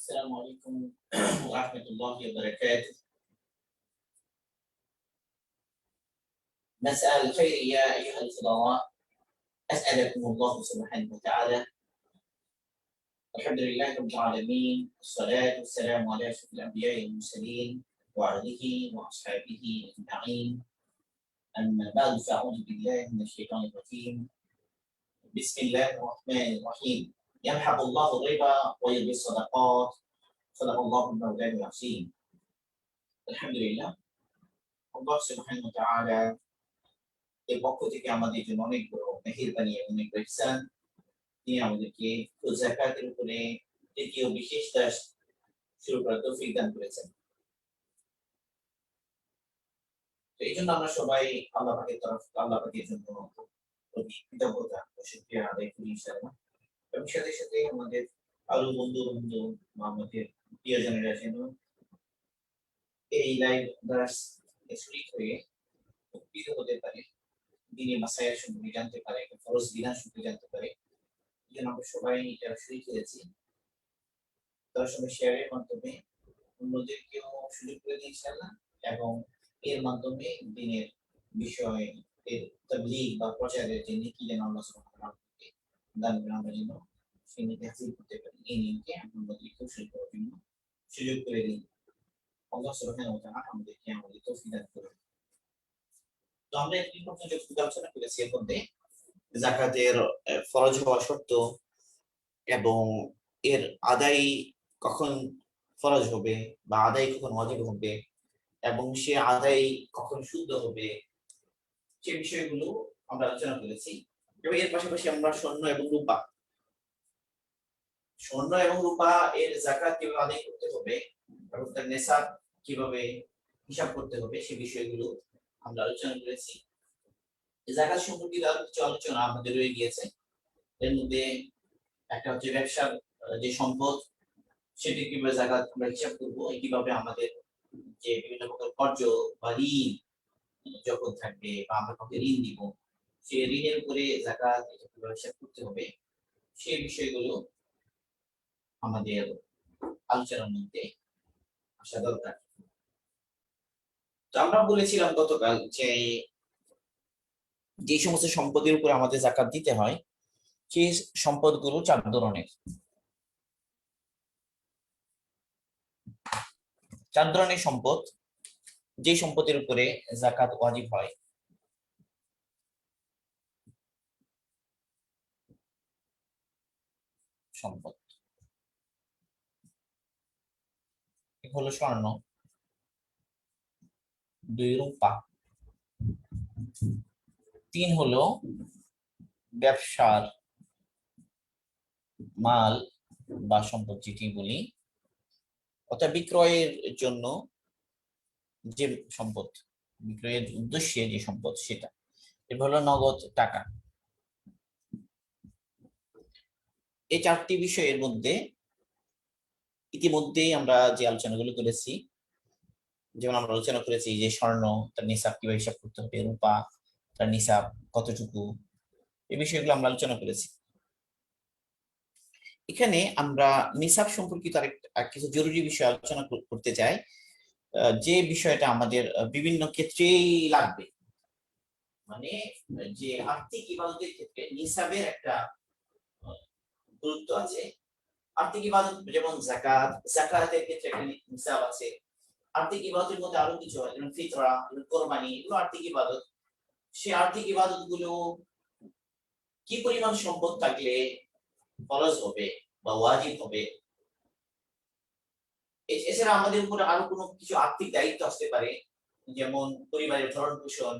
السلام عليكم ورحمة الله وبركاته. مساء الخير يا أيها الفضلاء، أسألكم الله سبحانه وتعالى. الحمد لله رب العالمين، والصلاة والسلام على أشرف الأنبياء والمرسلين وآله وأصحابه أجمعين. أما بعد فأعوذ بالله من الشيطان الرجيم. بسم الله الرحمن الرحيم. يمحق الله الربا ويربي الصدقات. صدق الله المولى العظيم. الحمد لله. আল্লাহ সুবহানাহু ওয়া তাআলা এর পক্ষ থেকে আমাদের জন্য অনেক বড় মেহেরবানি এবং অনেক ইহসান। তিনি আমাদেরকে যাকাতের উপরে তৃতীয় বিশেষ দাস শুরু করার তৌফিক দান করেছেন। তো এই জন্য আমরা সবাই আল্লাহ পাকের জন্য অতি কৃতজ্ঞতা ও শুকরিয়া আদায় করি ইনশাআল্লাহ। এবং সাথে সাথে আমাদের আরো বন্ধু বা আমাদের প্রিয়জনেরা যেন এই লাইভ দ্বারা শরীক হয়ে উপকৃত হতে পারে, দিনে মাসায়েল সম্পর্কে জানতে পারে, ফরজ বিধান সম্পর্কে জানতে পারে। এই জন্য আমরা সবাই যারা শরীক হয়েছি তার সঙ্গে শেয়ারের মাধ্যমে অন্যদেরকেও সুযোগ করে দিই ইনশাআল্লাহ, এবং এর মাধ্যমে দিনের বিষয় এর তাবলীগ বা প্রচারের যে নেকি যেন আল্লাহ সুবহানাহু ওয়া তাআলা দান করেন, আমরা যেন সেই নেকি হাসিল করতে পারি। এই নিয়মকে অন্যদেরকেও শরীক করার জন্য সুযোগ করে দিই। আল্লাহ সুবহানাহু ওয়া তাআলা আমাদেরকে আমাদের তৌফিক দান করুন। তো আমরা এই পর্যন্ত যে আলোচনা করেছি এর মধ্যে যাকাতের ফরজ হওয়া শর্ত এবং এর আদায় কখন ফরজ হবে বা আদায় কখন ওয়াজিব হবে এবং সে আদায় কখন শুদ্ধ হবে, সে বিষয়গুলো আমরা আলোচনা করেছি। এবং এর পাশাপাশি আমরা স্বর্ণ এবং রূপা এর যাকাত কিভাবে আদায় করতে হবে এবং তার নেসাব কিভাবে হিসাব করতে হবে সে বিষয়গুলো আমরা আলোচনা করেছি। যাকাত সম্পর্কিত আরো কিছু আলোচনা আমাদের রয়ে গিয়েছে। এর মধ্যে একটা হচ্ছে ব্যবসার যে সম্পদ, সেটি কিভাবে যাকাত আমরা হিসাব করবো, কিভাবে আমাদের যে বিভিন্ন প্রকার কর্জ বা ঋণ যখন থাকবে বা আমরা কাউকে ঋণ দিব, সেই ঋণের উপরে যাকাত কিভাবে হিসাব করতে হবে, সেই বিষয়গুলো আমাদের আলোচনার মধ্যে আসা দরকার। তো আমরা বলেছিলাম গতকাল যে সমস্ত সম্পদের উপরে আমাদের যাকাত দিতে হয় সেই সম্পদগুলো 4 ধরনের। 4 ধরনের সম্পদ, যে সম্পদের উপরে যাকাত ওয়াজিব হয়। সম্পদ এক হলো স্বর্ণ, 2 রূপা, 3 হলো ব্যবসার মাল বা সম্পদ যেটি বলি, অর্থাৎ বিক্রয়ের জন্য যে সম্পদ, বিক্রয়ের উদ্দেশ্যে যে সম্পদ সেটা। এবার হলো নগদ টাকা। এই 4টি বিষয়ের মধ্যে ইতিমধ্যেই আমরা যে আলোচনাগুলো করেছি, যেমন আমরা আলোচনা করেছি যে স্বর্ণ তার নিসাব কিভাবে হিসাব করতে হবে, রূপা তার নিসাব কতটুকু, এই বিষয়গুলো আমরা আলোচনা করেছি। এখানে আমরা নিসাব সম্পর্কিত আরেক কিছু জরুরি বিষয় আলোচনা করতে চাই, যে বিষয়টা আমাদের বিভিন্ন ক্ষেত্রেই লাগবে। মানে যে আর্থিক ইবাদতের ক্ষেত্রে নিসাবের একটা গুরুত্ব আছে। আর্থিক ইবাদত যেমন যাকাত, যাকাতের ক্ষেত্রে একটা নিসাব আছে। আর্থিক ইবাদতের মধ্যে আরো কিছু হয়, যেমন ফিতরা, কোরবানি, এগুলো আর্থিক ইবাদত। সেই আর্থিক ইবাদত গুলো কি পরিমাণ সম্পদ থাকলে ফরজ হবে বা ওয়াজিব হবে। এছাড়া আমাদের উপরে আরো কোনো কিছু আর্থিক দায়িত্ব আসতে পারে, যেমন পরিবারের ভরণ পোষণ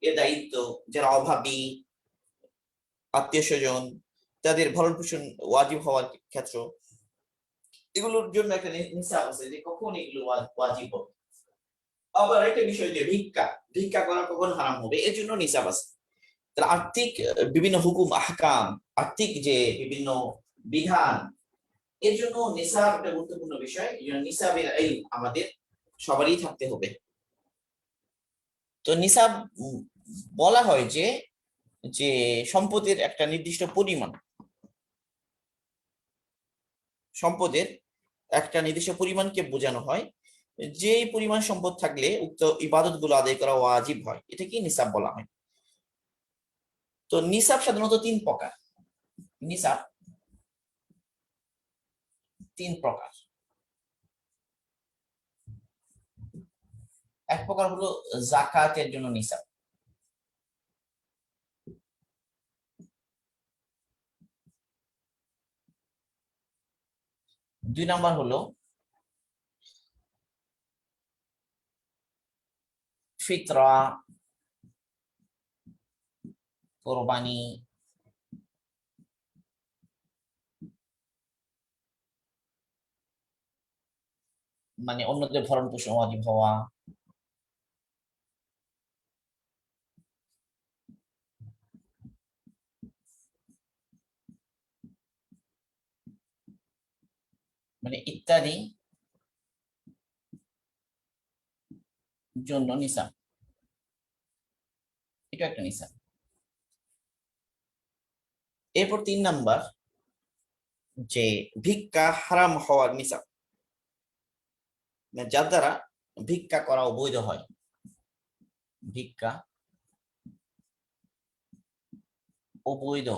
এর দায়িত্ব, যারা অভাবী আত্মীয় স্বজন তাদের ভরণ পোষণ ওয়াজিব হওয়ার ক্ষেত্র, এগুলোর জন্য একটা নিসাব আছে যে কখন এগুলো ওয়াজিব হবে। আবার একটা বিষয় যে ভিক্ষা করা কখন হারাম হবে, এর জন্য নিসাব আছে। তাহলে আর্থিক বিভিন্ন হুকুম আহকাম, আর্থিক যে বিভিন্ন বিধান, এর জন্য নিসাব একটা গুরুত্বপূর্ণ বিষয়। এই জন্য নিসাবের ইলম আমাদের সবারই থাকতে হবে। তো নিসাব বলা হয় যে সম্পদের একটা নির্দিষ্ট পরিমাণ, সম্পদের একটা নির্দিষ্ট পরিমাণকে বোঝানো হয়, যেই পরিমাণ সম্পদ থাকলে উক্ত ইবাদত গুলো আদায় করা ওয়াজিব হয়, এটাকে নিসাব বলা হয়। তো নিসাব সাধারণত তিন প্রকার। নিসাব তিন প্রকার। এক প্রকার হলো যাকাতের জন্য নিসাব। দুই নাম্বার হলো ফিতরা, কোরবানি, মানে অন্যদের ভরণ পোষণ ওয়াজিব হওয়া। মানে ইত্যাদি জন্য নিসাব, এটা একটা নিসাব। এরপর তিন নাম্বার যে ভিক্ষা হারাম হওয়ার নিসাব, যার দ্বারা ভিক্ষা করা অবৈধ হয়, ভিক্ষা অবৈধ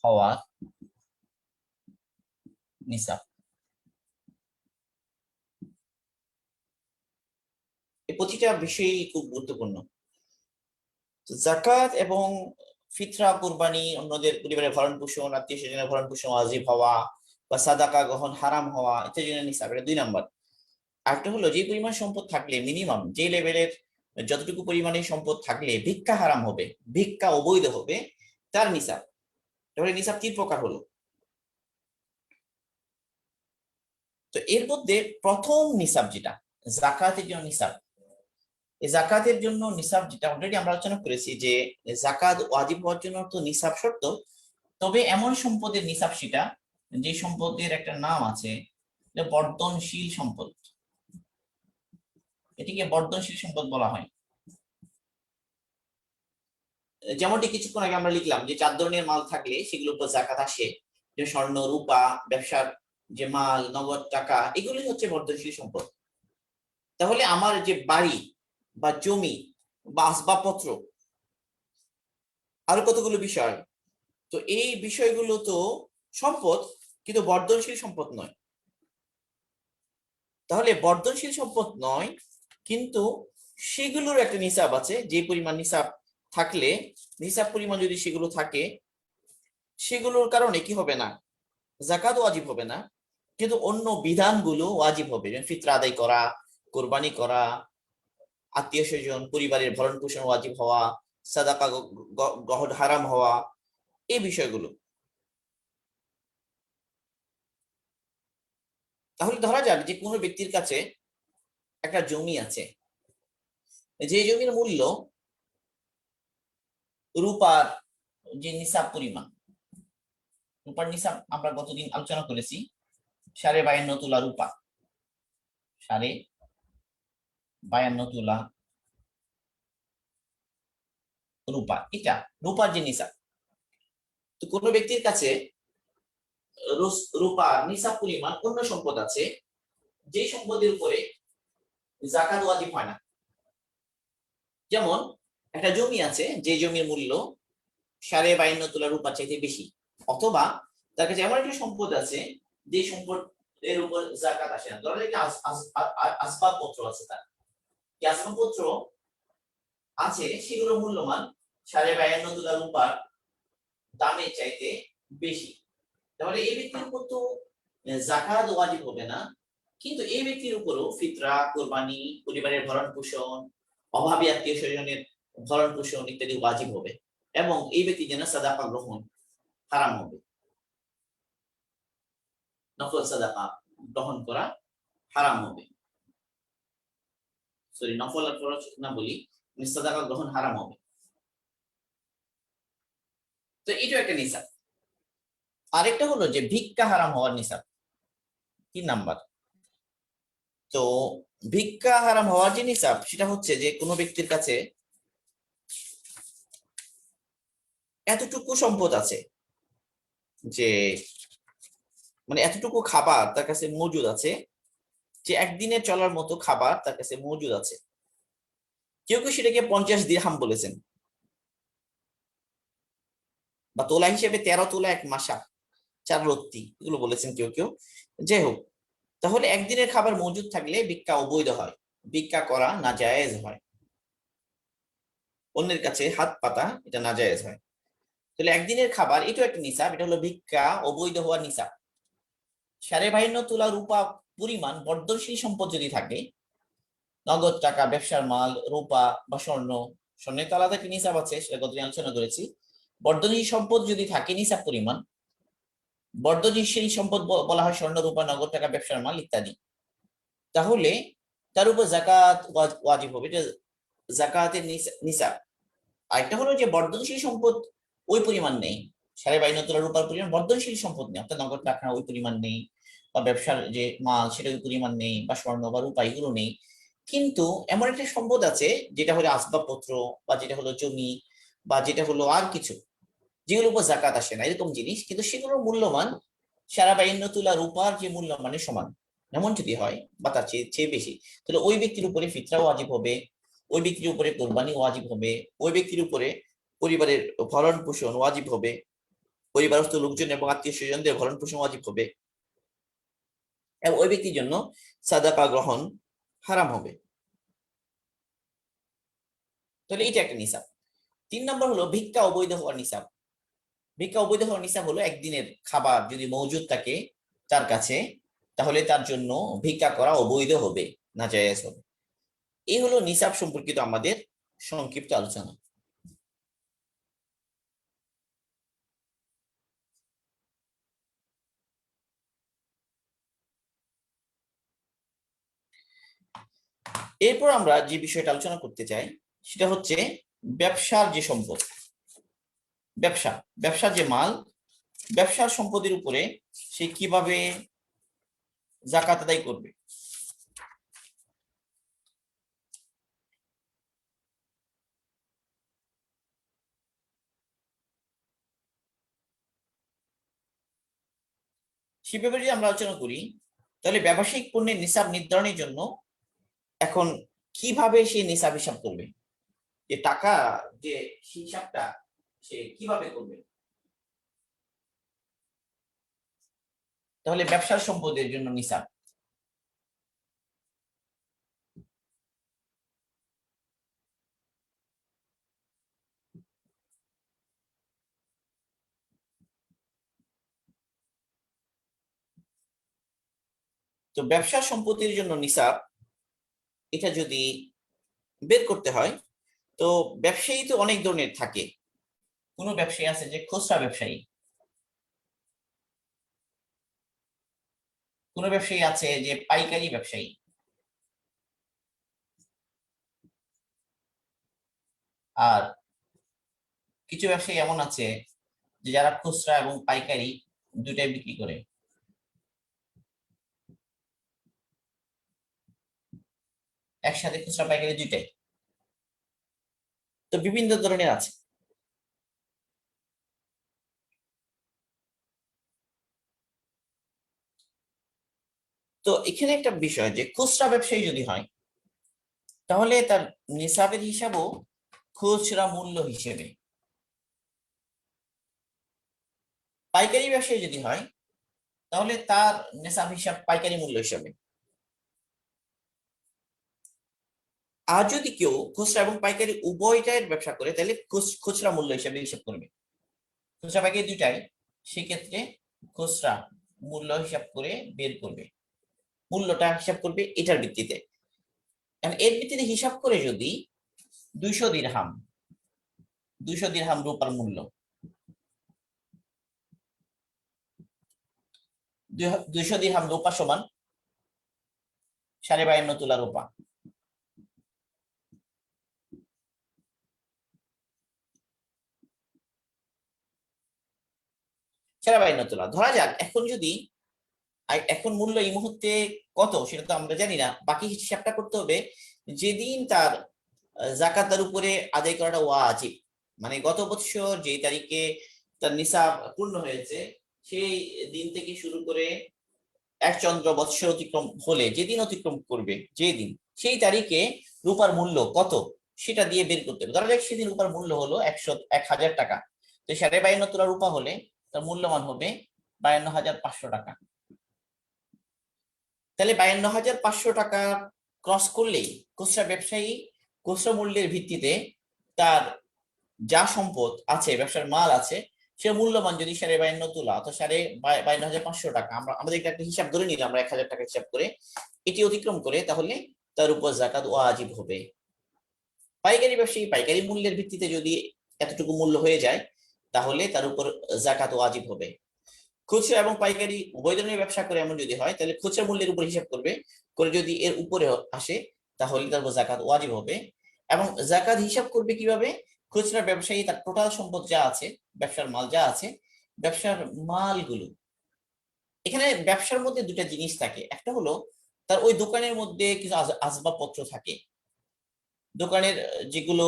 হওয়ার নিসাব। এই প্রতিটা বিষয়ই খুব গুরুত্বপূর্ণ। যাকাত এবং ফিতরা, কুরবানি, অন্যদের পরিবারের ভরণ পোষণ, আত্মীয় স্বজনের ভরণ পোষণ ওয়াজিব হওয়া বা সাদাকা গ্রহণ হারাম হওয়া, ইত্যাদি জন্য নিসাব, এটা দুই নাম্বার। আরেকটা হলো যে পরিমাণ সম্পদ থাকলে, মিনিমাম যে লেভেলের যতটুকু পরিমাণে সম্পদ থাকলে ভিক্ষা হারাম হবে, ভিক্ষা অবৈধ হবে, তার নিসাব। তাহলে নিসাব তিন প্রকার হলো। তো এর মধ্যে প্রথম নিসাব যেটা যাকাতের জন্য নিসাব, এই যাকাতের জন্য নিসাব যেটা অলরেডি আমরা আলোচনা করেছি যে যাকাত ওয়াজিব হওয়ার জন্য তো নিসাব শর্ত। তবে এমন সম্পদের নিসাব সেটা যে সম্পদের একটা নাম আছে, বর্ধনশীল সম্পদ, এটিকে বর্ধনশীল সম্পদ বলা হয়। যেমনটি কিছুক্ষণ আগে আমরা লিখলাম যে 4 ধরনের মাল থাকলে সেগুলোর উপর যাকাত আসে, যে স্বর্ণ, রূপা, ব্যবসার যে মাল, নগদ টাকা, এগুলি হচ্ছে বর্ধনশীল সম্পদ। তাহলে আমার যে বাড়ি বা জমি বা আসবাবপত্র, আরো কতগুলো বিষয়, তো এই বিষয়গুলো তো সম্পদ, কিন্তু বর্ধনশীল সম্পদ নয়। তাহলে বর্ধনশীল সম্পদ নয়, কিন্তু সেগুলোর একটা নিসাব আছে, যে পরিমাণ নিসাব থাকলে, নিসাব পরিমাণ যদি সেগুলো থাকে, সেগুলোর কারণে কি হবে না, যাকাত ওয়াজিব হবে না, কিন্তু অন্য বিধানগুলো ওয়াজিব হবে, যেমন ফিতরা আদায় করা, কোরবানি করা, আত্মীয় স্বজন পরিবারের ভরণ পোষণ ওয়াজিব হওয়া, সাদাকা গ্রহণ হারাম হওয়া, এই বিষয়গুলো। তাহলে ধরা যাক যে কোনো ব্যক্তির কাছে একটা জমি আছে, যে জমির মূল্য রূপার যে নিসাব পরিমাণ, রূপার নিসাব আমরা গতদিন আলোচনা করেছি 52.5 তোলা রূপা, 52.5 তোলা রূপা, এটা রূপার যে নিসাব। তো কোনো ব্যক্তির কাছে রূপার নিসাব পরিমাণ অন্য সম্পদ আছে, যে সম্পদের উপরে যাকাত ওয়াজিব হয় না। যেমন একটা জমি আছে, যে জমির মূল্য 52.5 তোলা রূপার চাইতে বেশি, অথবা তার কাছে এমন একটা সম্পদ আছে যে সম্পদের উপর যাকাত আসে না। ধরো একটা আসবাবপত্র আছে, তার কি আসবাবপত্র আছে সেগুলোর মূল্যমান 52.5 তোলা রূপার দামের চাইতে বেশি। তাহলে এই ব্যক্তির উপর তো যাকাত ওয়াজিব হবে না, কিন্তু এই ব্যক্তির উপরও ফিতরা, কোরবানি, পরিবারের ভরণ পোষণ, অভাবী আত্মীয় স্বজনের ভরণ পোষণ ইত্যাদি ওয়াজিব হবে, এবং এই ব্যক্তি যেন সাদাকা গ্রহণ হারাম হবে, নফল সাদাকা গ্রহণ করা হারাম হবে। সরি, নফল আর ফরজ না বলি, সাদাকা গ্রহণ হারাম হবে। তো এটা একটা নিসাব। আরেকটা হলো যে ভিক্ষা হারাম হওয়ার নিসাব, 3 নাম্বার। তো ভিক্ষা হারাম হওয়ার যে নিসাব, সেটা হচ্ছে যে কোনো ব্যক্তির কাছে এতটুকু সম্পদ আছে যে মানে এতটুকু খাবার তার কাছে মজুদ আছে যে একদিনে চলার মতো খাবার তার কাছে মজুদ আছে। কেউ কেউ সেটাকে 50 দিরহাম বলেছেন, বা তোলা হিসেবে 13 তোলা 1 মাসা 4 রত্তি এগুলো বলেছেন কেউ কেউ। যাই হোক, তাহলে একদিনের খাবার মজুদ থাকলে ভিক্ষা অবৈধ হয়, ভিক্ষা করা নাজায়েজ হয়, অন্যের কাছে হাত পাতা এটা নাজায়েজ হয়। তাহলে একদিনের খাবার এটাও একটা নিসাব, এটা হলো ভিক্ষা অবৈধ হওয়ার নিসাব। 52.5 তোলা রূপা পরিমাণ বর্ধনশীল সম্পদ যদি থাকে, নগদ টাকা, ব্যবসার মাল, রূপা বা স্বর্ণ, স্বর্ণের তো আলাদা একটা নিসাব আছে, সেটা গতদিন আলোচনা করেছি। বর্ধনশীল সম্পদ যদি থাকে নিসাব পরিমাণ, বর্ধনশীল সম্পদ বলা হয় স্বর্ণ, রূপা, নগদ টাকা, ব্যবসার মাল ইত্যাদি, তাহলে তার উপর জাকাত ওয়াজিব হবে, এটা জাকাতের নিসাব। আরেকটা হলো যে বর্ধনশীল সম্পদ ওই পরিমাণ নেই, 52.5 তোলা রূপার পরিমাণ বর্ধনশীল সম্পদ নেই, অর্থাৎ নগদ টাকা ওই পরিমাণ নেই, বা ব্যবসার যে মাল সেটা ওই পরিমাণ নেই, বা স্বর্ণ বা রূপা এগুলো নেই, কিন্তু এমন একটা সম্পদ আছে যেটা হলো আসবাবপত্র, বা যেটা হলো জমি, বা যেটা হলো আর কিছু যেগুলোর উপর জাকাত আসে না, এরকম জিনিস, কিন্তু সেগুলোর মূল্যমান 52 তোলা রূপার যে মূল্যমানের সমান, এমন যদি হয় বা তার চেয়ে চেয়ে বেশি, তাহলে ওই ব্যক্তির উপরে ফিতরা ওয়াজিব হবে, ওই ব্যক্তির উপরে কোরবানি ওয়াজিব হবে, ওই ব্যক্তির উপরে পরিবারের ভরণ পোষণ ওয়াজিব হবে, পরিবারস্থ লোকজন এবং আত্মীয় স্বজনদের ভরণ পোষণ ওয়াজিব হবে, এবং ওই ব্যক্তির জন্য সাদাকা গ্রহণ হারাম হবে। তাহলে এটা একটা নিসাব। 3 নম্বর হলো ভিক্ষা অবৈধ হওয়ার নিসাব। ভিক্ষা অবৈধ হওয়ার নিসাব হলো একদিনের খাবার যদি মজুদ থাকে তার কাছে, তাহলে তার জন্য ভিক্ষা করা অবৈধ হবে, নাজায়েজ হবে। এই হলো নিসাব সম্পর্কিত আমাদের সংক্ষিপ্ত আলোচনা। এরপর আমরা যে বিষয়টা আলোচনা করতে চাই সেটা হচ্ছে ব্যবসার যে সম্পদ, ব্যবসার যে মাল, ব্যবসার সম্পদের উপরে সে কিভাবে জাকাত আদায় করবে। সে ব্যাপারে যদি আমরা আলোচনা করি, তাহলে ব্যবসায়িক পণ্যের নিসাব নির্ধারণের জন্য এখন কিভাবে সে নিসাব হিসাব করবে, যে টাকা যে হিসাবটা সে কিভাবে করবে। তাহলে ব্যবসার সম্পদের জন্য নিসাব, তো ব্যবসার সম্পত্তির জন্য নিসাব এটা যদি বের করতে হয়, তো ব্যবসায়ী তো অনেক ধরনের থাকে। কোনো ব্যবসায়ী আছে যে খুচরা ব্যবসায়ী, কোনো ব্যবসায়ী আছে যে পাইকারি ব্যবসায়ী, আর কিছু ব্যবসায়ী এমন আছে যে যারা খুচরা এবং পাইকারি দুটাই বিক্রি করে। একসাথে খুচরা পাইকারি দুইটাই, তো বিভিন্ন ধরনের আছে। তো এখানে একটা বিষয় যে খুচরা ব্যবসায়ী যদি হয় তাহলে তার নিসাবের হিসাবও খুচরা মূল্য হিসেবে, পাইকারি ব্যবসায়ী যদি হয় তাহলে তার নিসাব হিসাব পাইকারি মূল্য হিসাবে। আর যদি কেউ খুচরা এবং পাইকারি উভয়টাই ব্যবসা করে তাহলে খুচরা মূল্য হিসাবে হিসাব করবে, খুচরা পাইকারি দুইটাই, সেক্ষেত্রে খুচরা মূল্য হিসাব করে বের করবে, মূল্যটা হিসাব করবে এটার ভিত্তিতে। এর ভিত্তিতে হিসাব করে যদি 200 দিরহাম, 200 দিরহাম রূপার মূল্য, 200 দিরহাম রূপা সমান 52.5 তোলা রূপা। সাড়ে 52 তোলা ধরা যাক। এখন যদি এখন মূল্য এই মুহূর্তে কত সেটা তো আমরা জানি না, বাকি হিসাবটা করতে হবে যেদিন তার জাকাতের উপরে আদায় করাটা ওয়াজিব, মানে গত বছর যে তারিখে তার নিসাব পূর্ণ হয়েছে সেই দিন থেকে শুরু করে এক চন্দ্র বৎসর অতিক্রম হলে যেদিন অতিক্রম করবে যেদিন, সেই তারিখে রূপার মূল্য কত সেটা দিয়ে বের করতে হবে। ধরা যাক সেদিন রূপার মূল্য হলো 1,000 টাকা, তো 52.5 তোলা রূপা হলে তার মূল্যমান হবে 52,500 টাকা। তাহলে 52,500 টাকা ক্রস করলেই খুচরা ব্যবসায়ী খুচরা মূল্যের ভিত্তিতে তার যা সম্পদ আছে, ব্যবসার মাল আছে, সে মূল্যমান যদি 52.5 তোলা অর্থাৎ 52,500 টাকা, আমাদের একটা হিসাব ধরে নিলাম আমরা 1,000 টাকা হিসাব করে, এটি অতিক্রম করে তাহলে তার উপর যাকাত ওয়াজিব হবে। পাইকারি ব্যবসায়ী পাইকারি মূল্যের ভিত্তিতে যদি এতটুকু মূল্য হয়ে যায় তাহলে তার উপর যাকাত ওয়াজিব হবে। খুচরা এবং পাইকারি উভয় ধরনের ব্যবসা করে এমন যদি হয় তাহলে খুচরা মূল্যের উপর হিসাব করবে, করে যদি এর উপরে আসে তাহলে তার উপর যাকাত ওয়াজিব হবে। এবং যাকাত হিসাব করবে কিভাবে? খুচরা ব্যবসায়ী তার টোটাল সম্পদ যা আছে, ব্যবসার মাল যা আছে, ব্যবসার মালগুলো, এখানে ব্যবসার মধ্যে দুটা জিনিস থাকে। একটা হলো তার ওই দোকানের মধ্যে কিছু আসবাবপত্র থাকে, দোকানের যেগুলো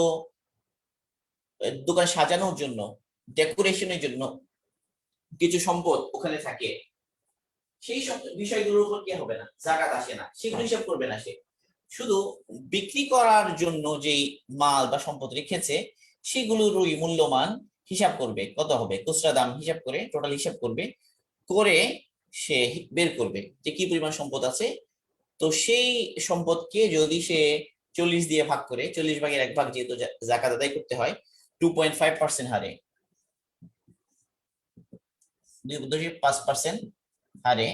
দোকান সাজানোর জন্য, ডেকোরেশনের জন্য কিছু সম্পদ ওখানে থাকে, সেই সব বিষয়গুলোর উপর কি হবে না, যাকাত আসে না, সেগুলো হিসাব করবে না সে। শুধু বিক্রি করার জন্য যেই মাল বা সম্পদ রেখেছে সেগুলোরই মূল্যমান হিসাব করবে, কত হবে খুচরা দাম হিসাব করে টোটাল হিসাব করবে, করে সে বের করবে যে কি পরিমাণ সম্পদ আছে। তো সেই সম্পদকে যদি সে 40 দিয়ে ভাগ করে, 40 ভাগের 1 ভাগ যেহেতু যাকাত আদায় করতে হয় 2.5% হারে, 2.5% হারে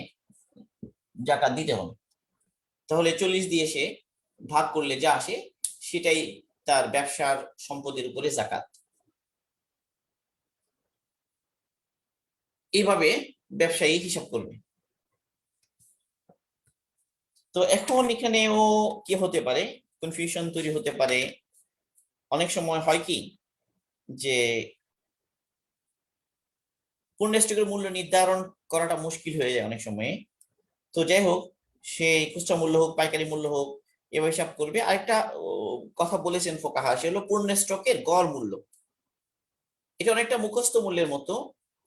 যাকাত দিতে হবে। তাহলে 40 দিয়ে সে ভাগ করলে যা আসে সেটাই তার ব্যবসার সম্পদের উপরে যাকাত। এইভাবে ব্যবসায়ী হিসাব করবে। তো এখন এখানেও কি হতে পারে, কনফিউশন তৈরি হতে পারে। অনেক সময় হয় কি যে পূর্ণ স্টকের মূল্য নির্ধারণ করাটা মুশকিল হয়ে যায় অনেক সময়ে। তো যাই হোক, সে খুচরা মূল্য হোক পাইকারি মূল্য হোক এভাবে হিসাব করবে। আরেকটা কথা বলেছেন ফোকাহা, সে হলো পূর্ণ স্টকের গড় মূল্য। এটা অনেকটা মুখস্থ মূল্যের মতো,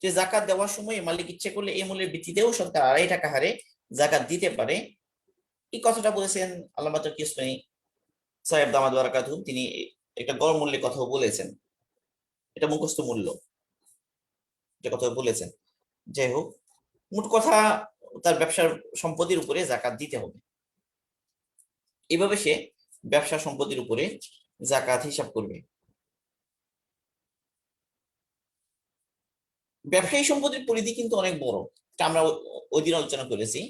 যে যাকাত দেওয়ার সময় মালিক ইচ্ছে করলে এই মূল্যের ভিত্তিতেও সরকার 2.5 টাকা হারে যাকাত দিতে পারে। এই কথাটা বলেছেন আল্লামা তাকিউস্তানি সাহেব দামাত বারাকাতুহু, তিনি একটা গড় মূল্যের কথাও বলেছেন, এটা মুখস্থ মূল্য যে কথা বলেছেন। যাই হোক, মোট কথা তার ব্যবসার সম্পত্তির উপরে যাকাত দিতে হবে। এইভাবে সে ব্যবসা সম্পত্তির উপরে যাকাত হিসাব করবে। ব্যবসায়ী সম্পদের পরিধি কিন্তু অনেক বড়, এটা আমরা ওই দিন আলোচনা করেছি।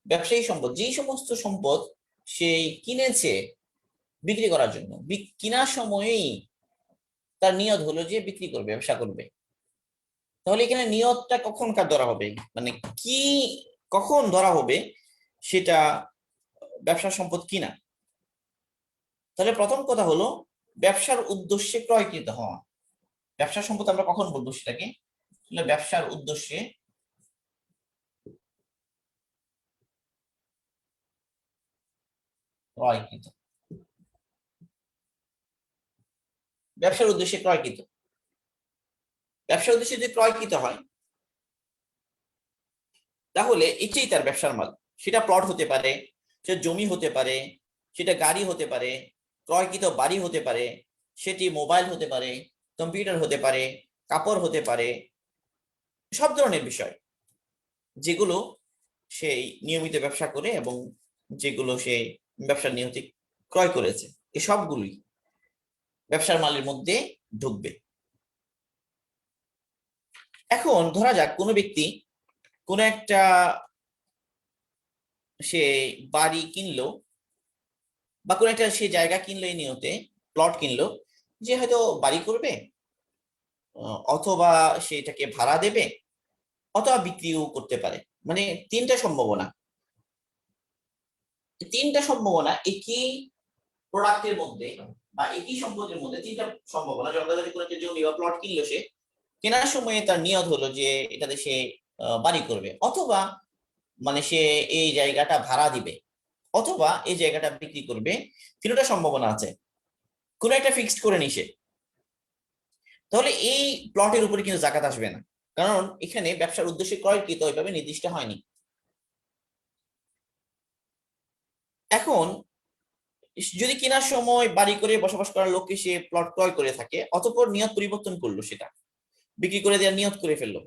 ব্যবসায়ী সম্পদ যেই সমস্ত সম্পদ সে কিনেছে বিক্রি করার জন্য, কেনার সময়ই তার নিয়ত হলো যে বিক্রি করবে, ব্যবসা করবে, তাহলে এখানে নিয়তটা কখনকার ধরা হবে, মানে কি কখন ধরা হবে সেটা ব্যবসার সম্পদ কিনা। তাহলে প্রথম কথা হলো ব্যবসার উদ্দেশ্যে ক্রয়কৃত হওয়া। ব্যবসার সম্পদ আমরা কখন বলবো সেটাকে, ব্যবসার উদ্দেশ্যে ক্রয়কৃত, ব্যবসার উদ্দেশ্যে ক্রয়কৃত। ব্যবসার উদ্দেশ্যে যদি ক্রয়কৃত হয় তাহলে এটাই তার ব্যবসার মাল। সেটা প্লট হতে পারে, সেটা জমি হতে পারে, সেটা গাড়ি হতে পারে, ক্রয়কৃত বাড়ি হতে পারে, সেটি মোবাইল হতে পারে, কম্পিউটার হতে পারে, কাপড় হতে পারে, সব ধরনের বিষয় যেগুলো সেই নিয়মিত ব্যবসা করে এবং যেগুলো সে ব্যবসার নিয়তি ক্রয় করেছে, এই সবগুলোই ব্যবসার মালের মধ্যে ঢুকবে। এখন ধরা যাক কোনো ব্যক্তি কোনো একটা সে বাড়ি কিনলো বা কোনো একটা সে জায়গা কিনলো, এই নিয়তে প্লট কিনলো যে হয়তো বাড়ি করবে, অথবা সেটাকে ভাড়া দেবে, অথবা বিক্রিও করতে পারে। মানে তিনটা সম্ভাবনা, একই প্রোডাক্টের মধ্যে বা একই সম্পদের মধ্যে তিনটা সম্ভাবনা। যখন কোনো একটা জমি বা প্লট কিনলো, সে কেনার সময় তার নিয়ত হলো যে এটাতে সে বাড়ি করবে, অথবা মানে সে এই জায়গাটা ভাড়া দিবে, অথবা এই জায়গাটা বিক্রি করবে। তিনটা সম্ভাবনা আছে, কোনো একটা ফিক্সড করে নিছে, তাহলে এই প্লটের উপরে কিন্তু যাকাত আসবে না, কারণ এখানে ব্যবসার উদ্দেশ্যে ক্রয়কৃত ওইভাবে নির্দিষ্ট হয়নি। এখন যদি কেনার সময় বাড়ি করে বসবাস করার লোককে সে প্লট ক্রয় করে থাকে, অতঃপর নিয়ত পরিবর্তন করলো, সেটা বিক্রি করে দেওয়ার নিয়ত করে ফেললো,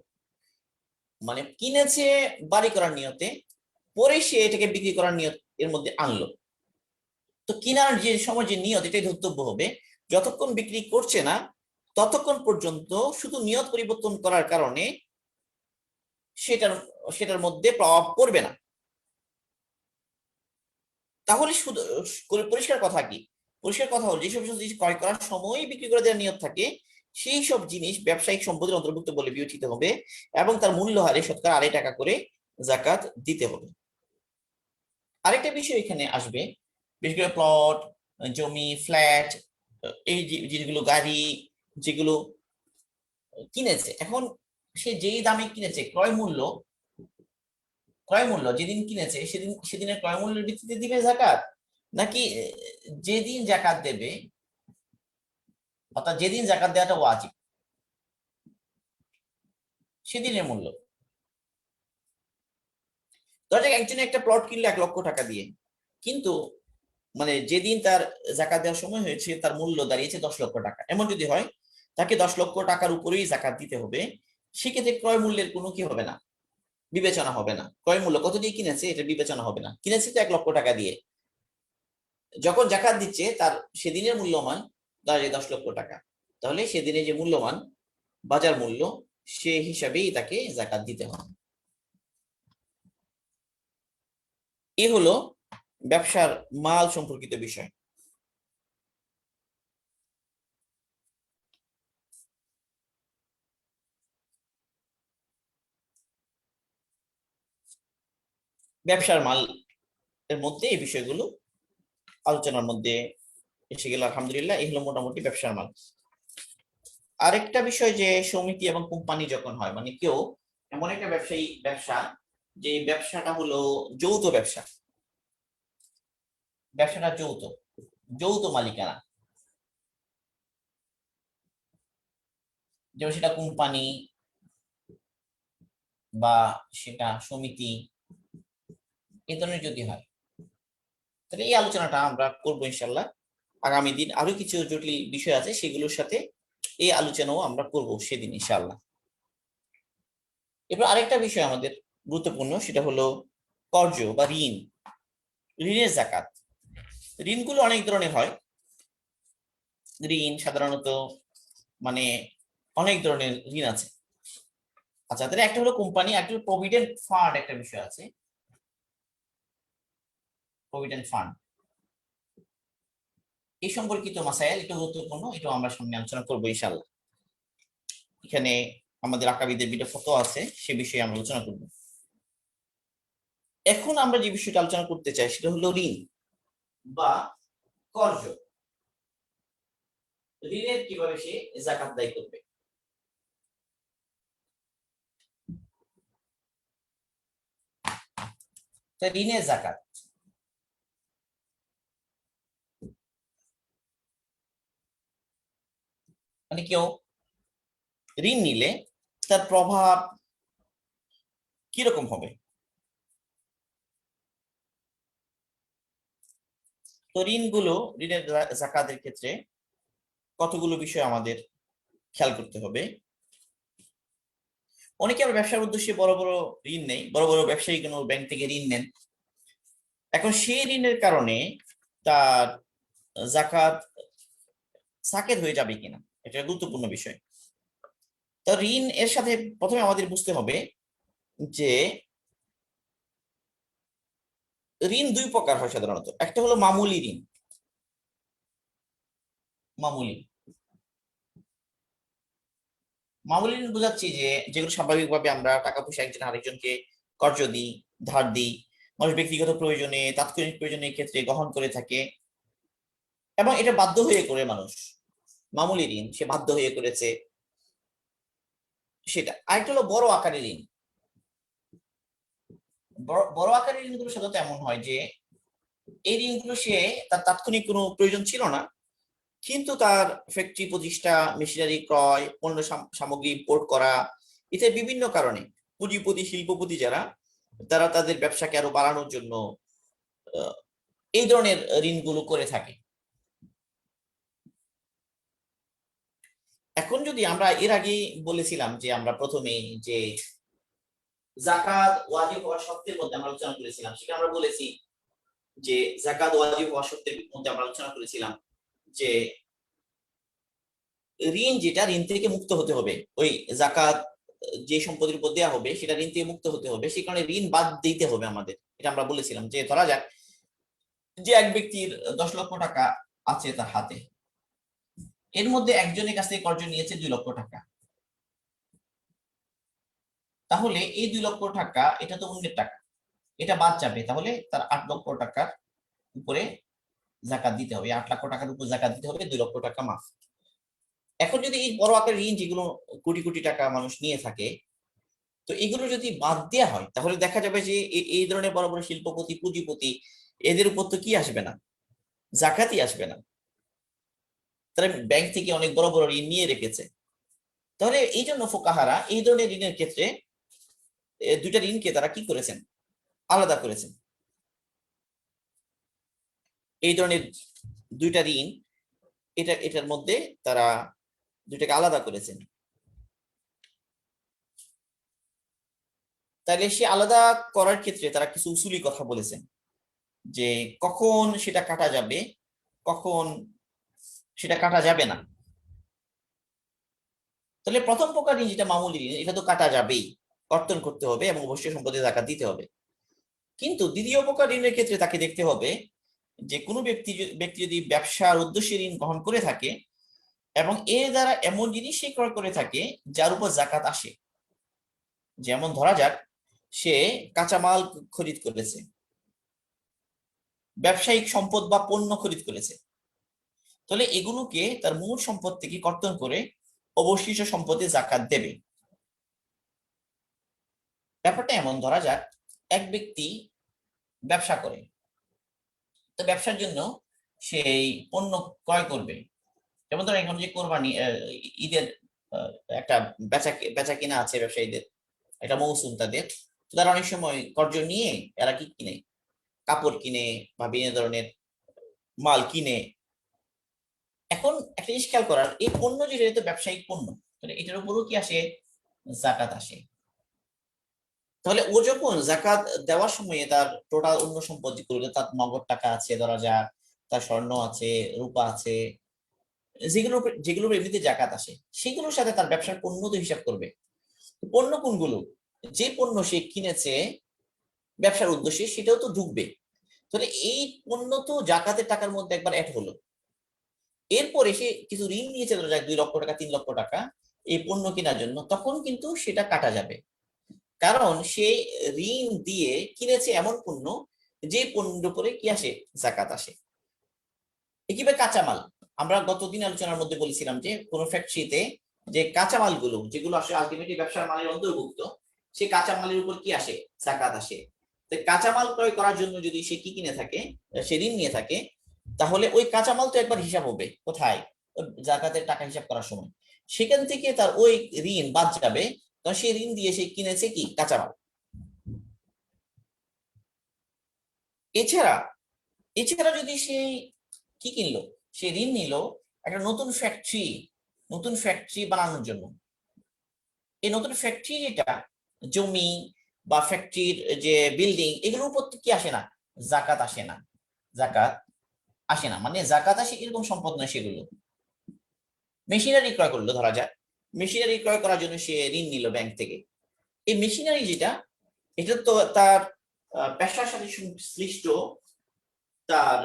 মানে কিনেছে বাড়ি করার নিয়তে, পরে সে এটাকে বিক্রি করার নিয়ত এর মধ্যে আনলো। তো কেনার যে সময় যে নিয়ত, এটাই ধর্তব্য হবে। যতক্ষণ বিক্রি করছে না ততক্ষণ পর্যন্ত শুধু নিয়ত পরিবর্তন করার কারণে সেটার সেটার মধ্যে প্রভাব পড়বে না। তাহলে শুধু পরিষ্কার কথা কি, পরিষ্কার কথা হলো যেসব জিনিস ক্রয় করার সময় বিক্রি করে দেওয়ার নিয়ত থাকে সেই সব জিনিস ব্যবসায়িক সম্পদের অন্তর্ভুক্ত বলে বিবেচিত হবে এবং তার মূল্য হারে শতকরা 2.5 টাকা করে যাকাত দিতে হবে। আরেকটা বিষয় এখানে আসবে, বিশেষ করে প্লট, জমি, ফ্ল্যাট, এই যেগুলো গাড়ি যেগুলো কিনেছে, এখন সে যেই দামে কিনেছে ক্রয় মূল্য যেদিন কিনেছে সেদিনের ক্রয় মূল্যের ভিত্তিতে দিবে যাকাত, নাকি যেদিন যাকাত দেবে, অর্থাৎ যেদিন যাকাত দেওয়াটা ওয়াজিব সেদিনের মূল্য। ধরা যাক একজনে একটা প্লট কিনলো 1 লক্ষ টাকা দিয়ে, কিন্তু মানে যেদিন তার যাকাত দেওয়ার সময় হয়েছে তার মূল্য দাঁড়িয়েছে 10 লক্ষ টাকা, এমন যদি হয় তাকে 10 লক্ষ টাকার উপরেই যাকাত দিতে হবে। সেক্ষেত্রে ক্রয় মূল্যের কোনো কি হবে না, বিবেচনা হবে না। ক্রয় মূল্য কত দিয়ে কিনেছে এটা বিবেচনা হবে না, কিনেছে তো 1 লক্ষ টাকা দিয়ে, যখন যাকাত দিচ্ছে তার সেদিনের মূল্যমান দাঁড়িয়ে 10 লক্ষ টাকা, তাহলে সেদিনে যে মূল্যমান বাজার মূল্য সে হিসাবেই তাকে যাকাত দিতে হবে। এ হলো ব্যবসার মাল সম্পর্কিত বিষয়। ব্যবসার মাল এর মধ্যে এই বিষয়গুলো আলোচনার মধ্যে এসে গেল। আলহামদুলিল্লাহ, এই হলো মোটামুটি ব্যবসার মাল। আরেকটা বিষয় যে সমিতি এবং কোম্পানি যখন হয়, মানে কেউ এমন একটা ব্যবসা যে ব্যবসাটা হলো যৌথ ব্যবসা, ব্যবসাটা যৌথ মালিকানা, যেমন সেটা কোম্পানি বা সেটা সমিতি, এই ধরনের যদি হয়, তাহলে এই আলোচনাটা আমরা করবো ইনশাল্লাহ আগামী দিন। আরো কিছু জটিল বিষয় আছে সেগুলোর সাথে এই আলোচনাও আমরা করব সেদিন ইনশাল্লাহ। এবার আরেকটা বিষয় আমাদের গুরুত্বপূর্ণ, সেটা হলো কর্জ বা ঋণের যাকাত। ঋণগুলো অনেক ধরনের হয়। ঋণ সাধারণত মানে অনেক ধরনের ঋণ আছে। আচ্ছা, তাহলে একটা হলো কোম্পানি, একটা হলো প্রভিডেন্ট ফান্ড, একটা বিষয় আছে প্রভিডেন্ট ফান্ড। এই সম্পর্কিত মাসাইল একটু গুরুত্বপূর্ণ, এটাও আমরা সামনে আলোচনা করবো ইনশাআল্লাহ। এখানে আমাদের আকাবিদের বিটা ফতোয়া আছে, সে বিষয়ে আমরা আলোচনা করব। এখন আমরা যে বিষয়টা আলোচনা করতে চাই সেটা হলো ঋণ বা কর্জ। ঋণের কিভাবে সে যাকাত আদায় করবে। ঋণের যাকাত মানে কেউ ঋণ নিলে তার প্রভাব কিরকম হবে। তো ঋণের যাকাতের ক্ষেত্রে কতগুলো বিষয় আমাদের খেয়াল করতে হবে। অনেকে আবার ব্যবসার উদ্দেশ্যে বড় বড় ঋণ নেই, বড় বড় ব্যবসায়ী কোনো ব্যাংক থেকে ঋণ নেন। এখন সেই ঋণের কারণে তার যাকাত সাকেত হয়ে যাবে কিনা, এটা গুরুত্বপূর্ণ বিষয়। তো ঋণ এর সাথে প্রথমে আমাদের বুঝতে হবে যে ঋণ 2 প্রকার হয় সাধারণত। একটা হলো মামুলি ঋণ, মামুলি ঋণ বোঝাচ্ছি যে যেগুলো স্বাভাবিকভাবে আমরা টাকা পয়সা একজন আরেকজনকে কর্জ দিই, ধার দিই, মানুষ ব্যক্তিগত প্রয়োজনে, তাৎক্ষণিক প্রয়োজনের ক্ষেত্রে গ্রহণ করে থাকে এবং এটা বাধ্য হয়ে করে মানুষ, মামুলি ঋণ সে বাধ্য হয়ে করেছে সেটা। আরেকটা হলো বড় আকারের ঋণ। বড় আকারের ঋণগুলো সাধারণত এমন হয় যে এই ঋণগুলো সে তার তাৎক্ষণিক কোনো প্রয়োজন ছিল না, কিন্তু তার ফ্যাক্টরি প্রতিষ্ঠা, মেশিনারি ক্রয়, পণ্য সামগ্রী ইম্পোর্ট করা, এটা বিভিন্ন কারণে পুঁজিপতি শিল্পপতি যারা তারা তাদের ব্যবসাকে আরো বাড়ানোর জন্য এই ধরনের ঋণগুলো করে থাকে। এখন যদি আমরা এর আগে বলেছিলাম যে আমরা প্রথমে যে যাকাত ওয়াজিব হওয়া শর্তের মধ্যে আমরা আলোচনা করেছিলাম, সেটা আমরা বলেছি যে যাকাত ওয়াজিব হওয়া শর্তের মধ্যে আমরা আলোচনা করেছিলাম যে ঋণ যেটা ঋণ থেকে মুক্ত হতে হবে, ওই যাকাত যে সম্পদের উপর দেওয়া হবে সেটা ঋণ থেকে মুক্ত হতে হবে, সেই কারণে ঋণ বাদ দিতে হবে আমাদের। এটা আমরা বলেছিলাম যে ধরা যাক যে এক ব্যক্তির 10 লক্ষ টাকা আছে তার হাতে, এর মধ্যে একজনের কাছ থেকে কর্জ নিয়েছে 2 লক্ষ টাকা, তাহলে এই 2 লক্ষ টাকা এটা তো অন্যের টাকা, এটা বাদ যাবে, তাহলে তার 8 লক্ষ টাকার উপরে যাকাত দিতে হবে, 8 লক্ষ টাকার উপর যাকাত দিতে হবে, 2 লক্ষ টাকা মাফ। এখন যদি এই বড় আকারের ঋণ যেগুলো কোটি কোটি টাকা মানুষ নিয়ে থাকে, তো এগুলো যদি বাদ দেওয়া হয় তাহলে দেখা যাবে যে এই ধরনের বড় বড় শিল্পপতি পুঁজিপতি এদের উপর তো কি আসবে না, যাকাতই আসবে না, তারা ব্যাংক থেকে অনেক বড় বড় ঋণ নিয়ে রেখেছে। তাহলে এই জন্য ফুকাহারা এই ধরনের ঋণের ক্ষেত্রে দুইটা ঋণকে তারা কি করেছেন, আলাদা করেছেন। এই ধরনের দুইটা ঋণ এটার মধ্যে তারা দুইটাকে আলাদা করেছেন। তাহলে সে আলাদা করার ক্ষেত্রে তারা কিছু উসুলি কথা বলেছেন যে কখন সেটা কাটা যাবে, কখন সেটা কাটা যাবে না। তাহলে প্রথম প্রকার ঋণ যেটা মামুলি ঋণ, এটা তো কাটা যাবেই, কর্তন করতে হবে এবং অবশ্যই সম্পদে যাকাত দিতে হবে। কিন্তু দ্বিতীয় প্রকার ঋণের ক্ষেত্রে তাকে দেখতে হবে যে কোনো ব্যক্তি যদি ব্যবসার উদ্দেশ্যে ঋণ গ্রহণ করে থাকে এবং এর দ্বারা এমন জিনিস সে ক্রয় করে থাকে যার উপর যাকাত আসে। যেমন ধরা যাক সে কাঁচামাল খরিদ করেছে, ব্যবসায়িক সম্পদ বা পণ্য খরিদ করেছে, তাহলে এগুলোকে তার মূল সম্পদ থেকে কর্তন করে অবশিষ্ট সম্পদে যাকাত দেবে। ব্যাপারটা এমন, ধরা যাক এক ব্যক্তি ব্যবসা করে, তো ব্যবসার জন্য সেই পণ্য ক্রয় করবে। যেমন ধরো এখন যে কোরবানি ঈদের একটা বেচা কিনা আছে ব্যবসায়ীদের, এটা মৌসুম তাদের, তারা অনেক সময় কর্জ নিয়ে এরা কি কিনে, কাপড় কিনে বা বিভিন্ন ধরনের মাল কিনে। এখন একটা জিনিস খেয়াল করার, এই পণ্য যেটা তো ব্যবসায়িক পণ্য, তাহলে এটার উপরও কি আসে, যাকাত আসে। তাহলে ও যখন যাকাত দেওয়ার সময় তার টোটাল অন্য সম্পদ যেগুলো, তার নগদ টাকা আছে ধরা যাক, তার স্বর্ণ আছে, রূপা আছে, যেগুলো যেগুলোর এমনিতে যাকাত আসে, সেগুলোর সাথে তার ব্যবসার পণ্য তো হিসাব করবে। পণ্য কোনগুলো, যে পণ্য সে কিনেছে ব্যবসার উদ্দেশ্যে সেটাও তো ঢুকবে। তাহলে এই পণ্য তো যাকাতের টাকার মধ্যে একবার অ্যাড হলো। এরপরে সে কিছু ঋণ নিয়েছে ধরা যাক 2 লক্ষ টাকা 3 লক্ষ টাকা এই পণ্য কেনার জন্য, তখন কিন্তু সেটা কাটা যাবে, কারণ সে ঋণ দিয়ে কিনেছে এমন পণ্য যে পণ্যের উপরে কি আসে, যাকাত আসে। একেবারে কাঁচামাল, আমরা গতদিন আলোচনার মধ্যে বলেছিলাম যে কোন ফ্যাক্টরিতে যে কাঁচামাল গুলো যেগুলো আসলে আলটিমেটলি ব্যবসার মালের অন্তর্ভুক্ত, সেই কাঁচামালের উপর কি আসে, যাকাত আসে। তো কাঁচামাল ক্রয় করার জন্য যদি সে কি কিনে থাকে, সে ঋণ নিয়ে থাকে, তাহলে ওই কাঁচামাল তো একবার হিসাব হবে কোথায়, যাকাতের টাকা হিসাব করার সময়, সেখান থেকে তার ওই ঋণ বাদ যাবে, কারণ সেই ঋণ দিয়ে সে কিনেছে কি, কাঁচামাল। এছাড়া এছাড়া যদি সে কি কিনলো, সে ঋণ নিল একটা নতুন ফ্যাক্টরি বানানোর জন্য। এই নতুন ফ্যাক্টরি যেটা জমি বা ফ্যাক্টরির যে বিল্ডিং, এগুলোর উপর কি আসে না, যাকাত আসে না, যাকাত আসে না, মানে যাকাত আসে এরকম সম্পদ নয় সেগুলো। মেশিনারি ক্রয় করলো, ধরা যাক মেশিনারি ক্রয় করার জন্য সে ঋণ নিল ব্যাংক থেকে। এই মেশিনারি যেটা, এটা তো তার পেশার সাথে সংশ্লিষ্ট, তার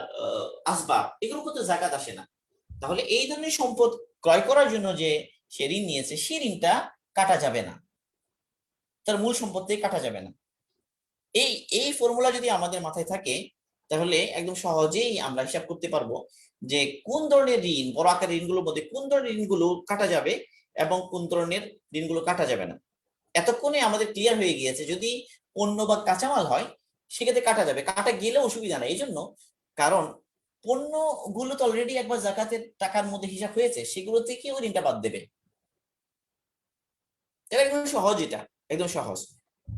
আসবাব, এগুলোর উপর তো যাকাত আসে না। তাহলে এই ধরনের সম্পদ ক্রয় করার জন্য যে সে ঋণ নিয়েছে, সেই ঋণটা কাটা যাবে না, তার মূল সম্পদ থেকে কাটা যাবে না। এই এই ফর্মুলা যদি আমাদের মাথায় থাকে, তাহলে একদম সহজেই আমরা হিসাব করতে পারবো যে কোন ধরনের ঋণ, বড় আকারের ঋণগুলোর মধ্যে কোন ধরনের ঋণগুলো কাটা যাবে এবং কোন ধরনের ঋণগুলো কাটা যাবে না। এতক্ষণে আমাদের ক্লিয়ার হয়ে গিয়েছে, যদি পণ্য বা কাঁচামাল হয় সেক্ষেত্রে কাটা যাবে, কাটা গেলেও অসুবিধা নেই। এই জন্য, কারণ পণ্যগুলো তো অলরেডি একবার যাকাতের টাকার মধ্যে হিসাব হয়েছে, সেগুলো থেকে ওই ঋণটা বাদ দেবে। এটা একদম সহজ, এটা একদম সহজ।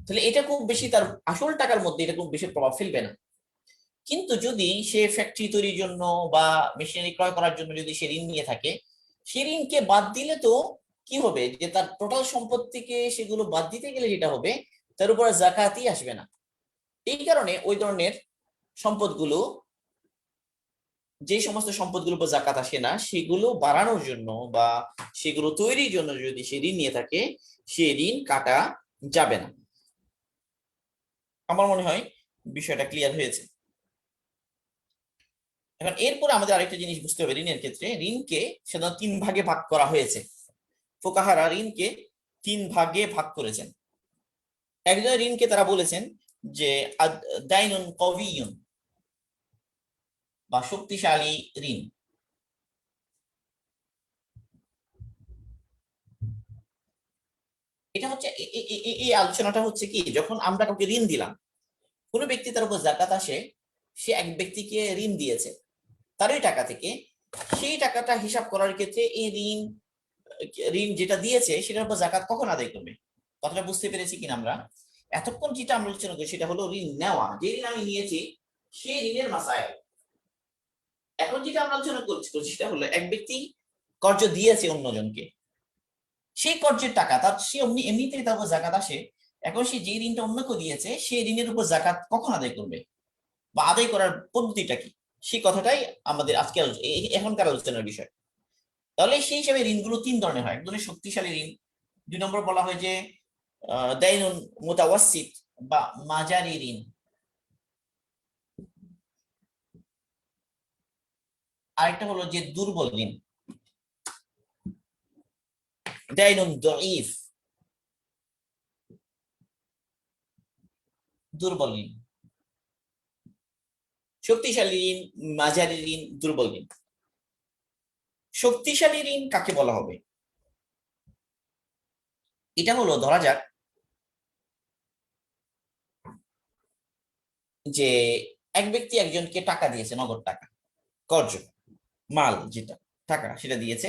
তাহলে এটা খুব বেশি তার আসল টাকার মধ্যে এটা খুব বেশি প্রভাব ফেলবে না। কিন্তু যদি সে ফ্যাক্টরি তৈরির জন্য বা মেশিনারি ক্রয় করার জন্য যদি সে ঋণ নিয়ে থাকে, সে ঋণকে বাদ দিলে তো কি হবে, যে তার টোটাল সম্পত্তিকে সেগুলো বাদ দিতে গেলে যেটা হবে, তার উপর জাকাতই আসবে না। এই কারণে ওই ধরনের সম্পদগুলো, যে সমস্ত সম্পদগুলোর উপর জাকাত আসে না, সেগুলো বাড়ানোর জন্য বা সেগুলো তৈরির জন্য যদি সে ঋণ নিয়ে থাকে, সে ঋণ কাটা যাবে না। আমার মনে হয় বিষয়টা ক্লিয়ার হয়েছে। এখন এরপরে আমাদের আরেকটা জিনিস বুঝতে হবে, ঋণের ক্ষেত্রে ঋণকে সাধারণত 3 ভাগে ভাগ করা হয়েছে। ফুকাহারা ঋণকে 3 ভাগে ভাগ করেছেন। একজন ঋণকে তারা বলেছেন যে দাইনুন কওয়িয়ুন বা শক্তিশালী ঋণ। এটা হচ্ছে এই আলোচনাটা হচ্ছে কি, যখন আমরা কাউকে ঋণ দিলাম, কোনো ব্যক্তি তার উপর জাকাত আসে, সে এক ব্যক্তিকে ঋণ দিয়েছে, তার ওই টাকা থেকে সেই টাকাটা হিসাব করার ক্ষেত্রে এই ঋণ ঋণ যেটা দিয়েছে সেটার উপর জাকাত কখন আদায় করবে? কথাটা বুঝতে পেরেছি কিনা আমরা? এতক্ষণ যেটা আমরা আলোচনা করি সেটা হলো ঋণ নেওয়া, যে ঋণ আমি নিয়েছি সেই ঋণের মাসাইল। এখন যেটা আমরা আলোচনা করছি সেটা হলো এক ব্যক্তি কর্জ দিয়েছে অন্যজনকে, সেই কর্জের টাকা তার সে এমনিতেই তার উপর জাকাত আসে। এখন সে যে ঋণটা অন্যকে দিয়েছে সেই ঋণের উপর জাকাত কখন আদায় করবে বা আদায় করার পদ্ধতিটা কি, সেই কথাটাই আমাদের আজকে এখনকার আলোচনার বিষয়। তাহলে সেই হিসাবে ঋণগুলো 3 ধরনের হয়। এক ধরনের শক্তিশালী ঋণ, 2 নম্বর বলা হয় যে দাইনুন মুতাওয়াসসিত বা মাঝারি ঋণ, আরেকটা হলো যে দুর্বল ঋণ, দাইনুন দাঈফ, দুর্বল ঋণ। শক্তিশালী ঋণ, মাঝারি ঋণ, দুর্বল ঋণ। শক্তিশালী ঋণ কাকে বলা হবে? এটা হলো, ধরা যাক যে এক ব্যক্তি একজনকে টাকা দিয়েছে, নগদ টাকা, কর্জ, মাল যেটা টাকা সেটা দিয়েছে।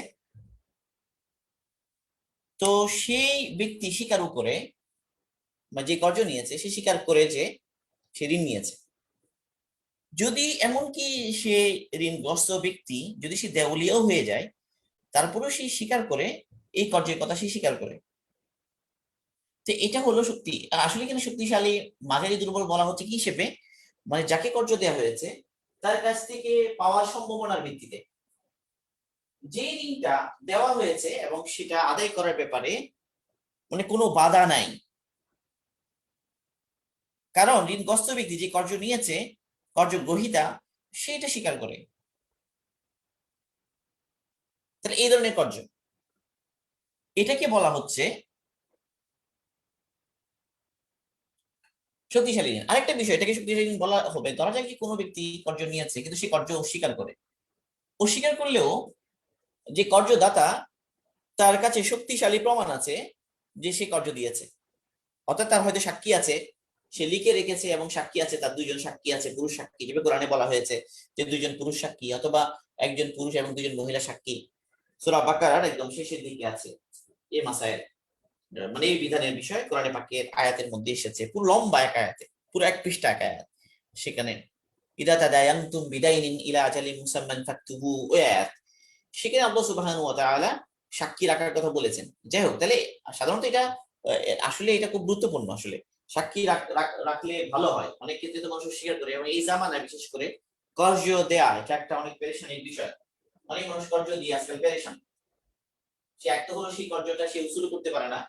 তো সেই ব্যক্তি স্বীকার করে, বা যে কর্জ নিয়েছে সে স্বীকার করে যে সে ঋণ নিয়েছে। যদি এমনকি সে ঋণগ্রস্ত ব্যক্তি যদি সে দেউলিয়াও হয়ে যায়, তারপরেও সে স্বীকার করে, এই কর্জের কথা সে স্বীকার করে। তো এটা হলো শক্তি। আসলে এখানে শক্তিশালী মাঝারি দুর্বল বলা হচ্ছে কি হিসেবে, মানে যাকে কর্জ দেওয়া হয়েছে তার কাছ থেকে পাওয়ার সম্ভাবনার ভিত্তিতে যে ঋণটা দেওয়া হয়েছে এবং সেটা আদায় করার ব্যাপারে মানে কোনো বাধা নাই। কারণ ঋণগ্রস্ত ব্যক্তি যে কর্জ নিয়েছে, কর্জ গ্রহীতা সেটা স্বীকার করে। তাহলে এই ধরনের কর্জ, এটাকে বলা হচ্ছে শক্তিশালী ঋণ। আরেকটা বিষয়, এটাকে শক্তিশালী ঋণ বলা হবে, ধরা যাক যে কোনো ব্যক্তি কর্জ নিয়েছে কিন্তু সে কর্জ অস্বীকার করে। অস্বীকার করলেও যে কর্জদাতা, তার কাছে শক্তিশালী প্রমাণ আছে যে সে কর্জ দিয়েছে। অর্থাৎ তার হয়তো সাক্ষী আছে, সে লিখে রেখেছে এবং সাক্ষী আছে, তার 2 জন সাক্ষী আছে, পুরুষ সাক্ষী, যেভাবে কোরআনে বলা হয়েছে যে 2 জন পুরুষ সাক্ষী, অথবা একজন পুরুষ এবং 2 জন মহিলা সাক্ষী। সূরা বাকারার একদম শেষের দিকে আছে এই মাসায়েল, মানে এই বিধানের বিষয় কোরআনে পাকের আয়াতের মধ্যে এসেছে, পুরো লম্বা এক আয়াতে, পুরো 1 পৃষ্ঠা এক আয়াত। সেখানে ইদা তাদায়ানতুম বিদাইনিন ইলা আজালিন মুসাম্মান ফাকতুবু, ওই আয়াত। সেখানে আল্লাহ সুবহানাহু ওয়া তাআলা সাক্ষী রাখার কথা বলেছেন। যাই হোক, তাহলে সাধারণত এটা আসলে এটা খুব গুরুত্বপূর্ণ। আসলে সাক্ষী রাখলে ভালো হয়। অনেক ক্ষেত্রে তো মানুষ স্বীকার করে, এবং এই জামানায় বিশেষ করে কর্জ দেয়া এটা একটা অনেক পেরেশানির বিষয়। অনেক মানুষ কর্জ দিয়ে আজকাল পেরেশান। সে একটা হলো সেই কর্জটা সে উসুল করতে পারে না।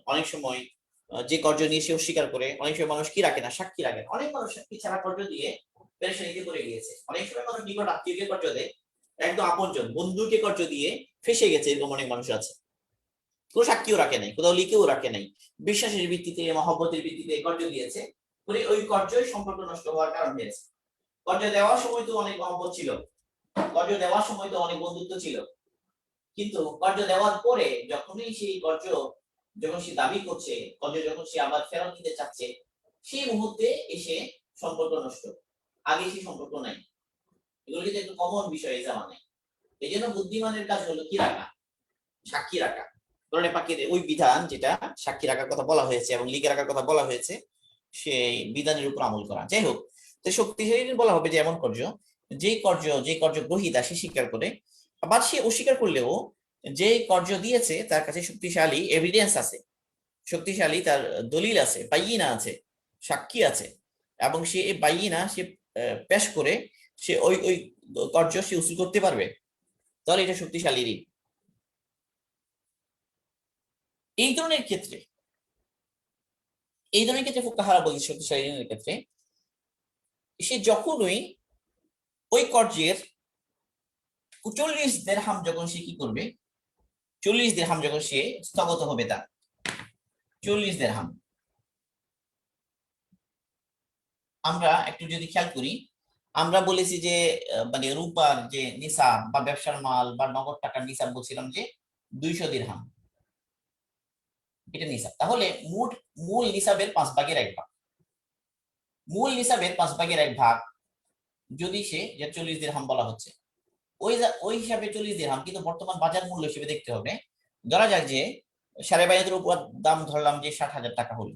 অনেক সময় যে কর্জ নিয়ে সে অস্বীকার করে, অনেক সময় মানুষ কি রাখে না, সাক্ষী রাখে না। অনেক মানুষ সাক্ষী ছাড়া কর্জ দিয়ে পেরেশানিতে পড়ে গিয়েছে। অনেক সময় মানুষ নিকট আত্মীয়কে কর্জ দেয়, একদম আপনজন বন্ধুকে কর্জ দিয়ে ফেসে গেছে, এরকম অনেক মানুষ আছে। কোনো সাক্ষীও রাখে নাই, কোথাও লিখেও রাখে নাই, বিশ্বাসের ভিত্তিতে, মহব্বতের ভিত্তিতে কর্জ দিয়েছে, করে ওই কর্জই সম্পর্ক নষ্ট হওয়ার কারণ হয়েছে। কর্জ দেওয়ার সময় তো অনেক মহব্বত ছিল, কর্জ দেওয়ার সময় তো অনেক বন্ধুত্ব ছিল, কিন্তু কর্জ দেওয়ার পরে যখনই সেই কর্জ, যখন সে দাবি করছে কর্জ, যখন সে আবার ফেরত দিতে চাচ্ছে, সেই মুহূর্তে এসে সম্পর্ক নষ্ট। আগে সেই সম্পর্ক নাই। এগুলো কিন্তু একটু কমন বিষয় এই জামানায়। এই জন্য বুদ্ধিমানের কাজ হলো কি রাখা, সাক্ষী রাখা। কোরআনে পাকের ওই বিধান যেটা সাক্ষী রাখার কথা বলা হয়েছে এবং লিখে রাখার কথা বলা হয়েছে সেই বিধানের উপর আমল করা। যাই হোক, তো শক্তিশালী ঋণ বলা হবে যে এমন কর্য যে কর্য গ্রহীতা সে স্বীকার করে, আবার সে অস্বীকার করলেও যে কর্য দিয়েছে তার কাছে শক্তিশালী এভিডেন্স আছে, শক্তিশালী তার দলিল আছে, বাইয়িনা আছে, সাক্ষী আছে, এবং সে এই বাইয়িনা সে পেশ করে সে ওই ওই কর্য সে উসুল করতে পারবে, তাহলে এটা শক্তিশালী ঋণ। এই ধরনের ক্ষেত্রে ফুকাহারা বলছে শক্তিশালী ঋণের ক্ষেত্রে সে যখনই ওই কর্যের 40 দিরহাম যখন সে কি করবে, 40 দিরহাম যখন সে স্থগত হবে, তার 40 দিরহাম, আমরা একটু যদি খেয়াল করি, আমরা বলেছি যে মানে রূপার যে নিসাব বা ব্যবসার মাল বা নগদ টাকার নিসাব বলছিলাম যে 200 দিরহাম, এটা নিসাব। তাহলে মূল নিসাবের 5/1 ভাগ, মূল নিসাবের 5/1 ভাগ যদি সে যে 40 দিরহাম বলা হচ্ছে, ওই হিসাবে 40 দিরহাম, কিন্তু বর্তমান বাজার মূল্য হিসেবে দেখতে হবে। ধরা যাক যে সাড়ে বাইরের উপর দাম ধরলাম যে 60,000 টাকা হলো,